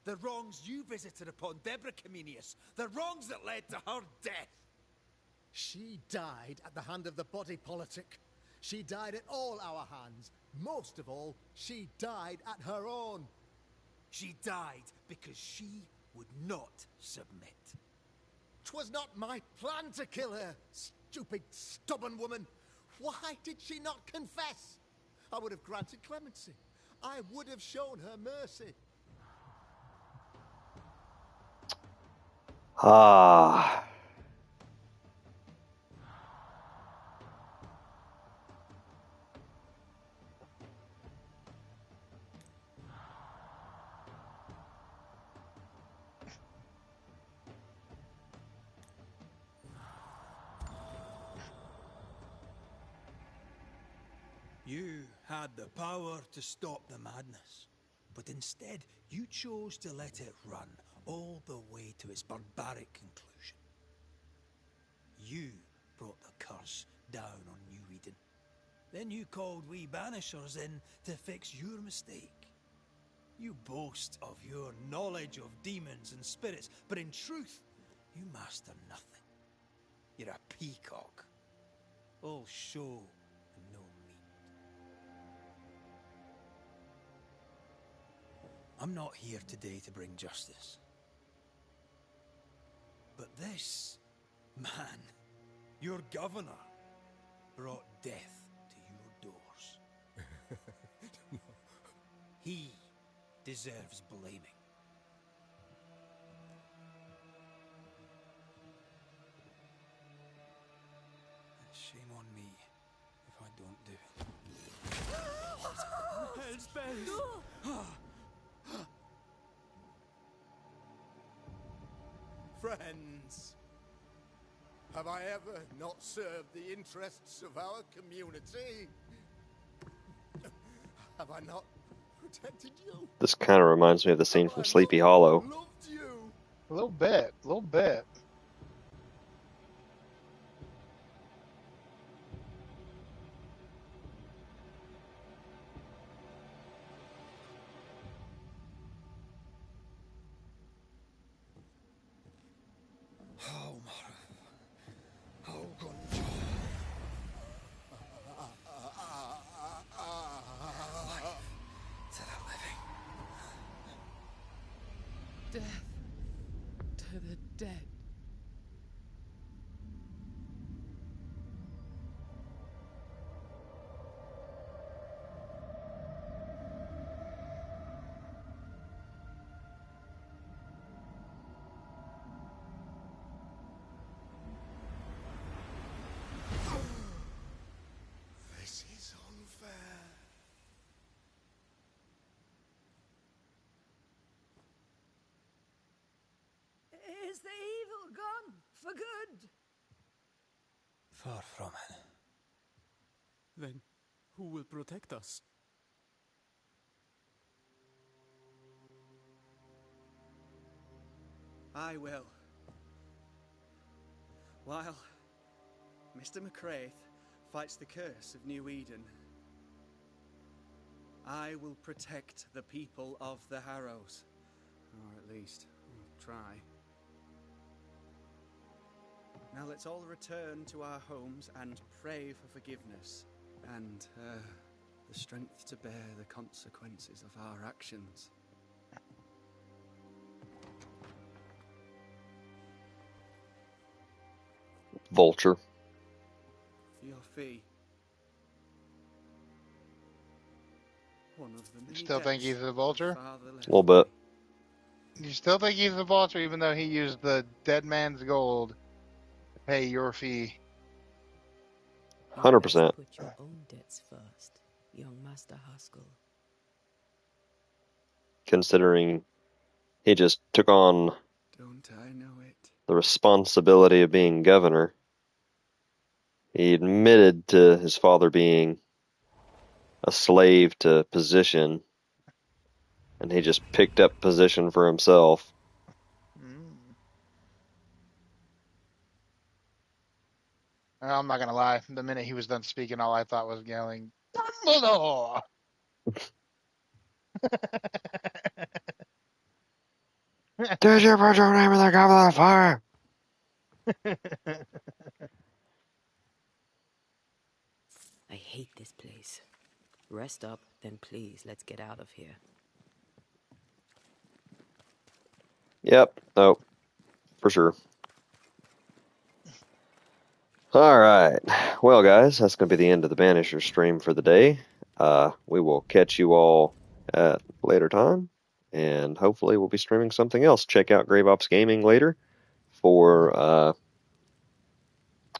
The wrongs you visited upon Deborah Comenius. The wrongs that led to her death. She died at the hand of the body politic. She died at all our hands. Most of all, she died at her own. She died because she would not submit. 'Twas not my plan to kill her, stupid, stubborn woman. Why did she not confess? I would have granted clemency. I would have shown her mercy. Ah. You had the power to stop the madness, but instead you chose to let it run all the way to its barbaric conclusion. You brought the curse down on New Eden. Then you called we Banishers in to fix your mistake. You boast of your knowledge of demons and spirits, but in truth, you master nothing. You're a peacock. All show and no meat. I'm not here today to bring justice. But this man, your governor, brought death to your doors. He deserves blaming. And shame on me if I don't do it. Hell's bells! Friends, have I ever not served the interests of our community? Have I not protected you? This kind of reminds me of the scene from Sleepy Hollow. Loved you? A little bit, a little bit. Death to the dead. This is unfair. Is the evil gone for good? Far from it. Then who will protect us? I will. While Mr. McCraith fights the curse of New Eden, I will protect the people of the Harrows. Or at least, I'll try. Now let's all return to our homes and pray for forgiveness and the strength to bear the consequences of our actions. Vulture. For your fee. One of the You many still think debts he's a vulture? my father left A little bit. me. You still think he's a vulture, even though he used the dead man's gold to pay your fee? You'd 100%. best put your own debts first, young Master Haskell. Considering he just took on Don't I know it? the responsibility of being governor. He admitted to his father being a slave to position, and he just picked up position for himself. I'm not gonna lie. The minute he was done speaking, all I thought was yelling, "Dumbledore!" Did you put your name in the goblet of fire? I hate this place. Rest up, then please, let's get out of here. Yep. Oh, for sure. All right. Well, guys, that's going to be the end of the Banishers stream for the day. We will catch you all at a later time, and hopefully we'll be streaming something else. Check out Grave Ops Gaming later for, I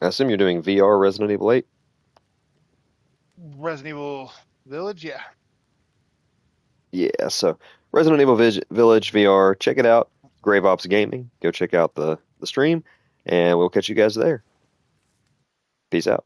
assume you're doing VR Resident Evil 8? Resident Evil Village, yeah. Yeah, so Resident Evil Village VR, check it out. Grave Ops Gaming, go check out the stream, and we'll catch you guys there. Peace out.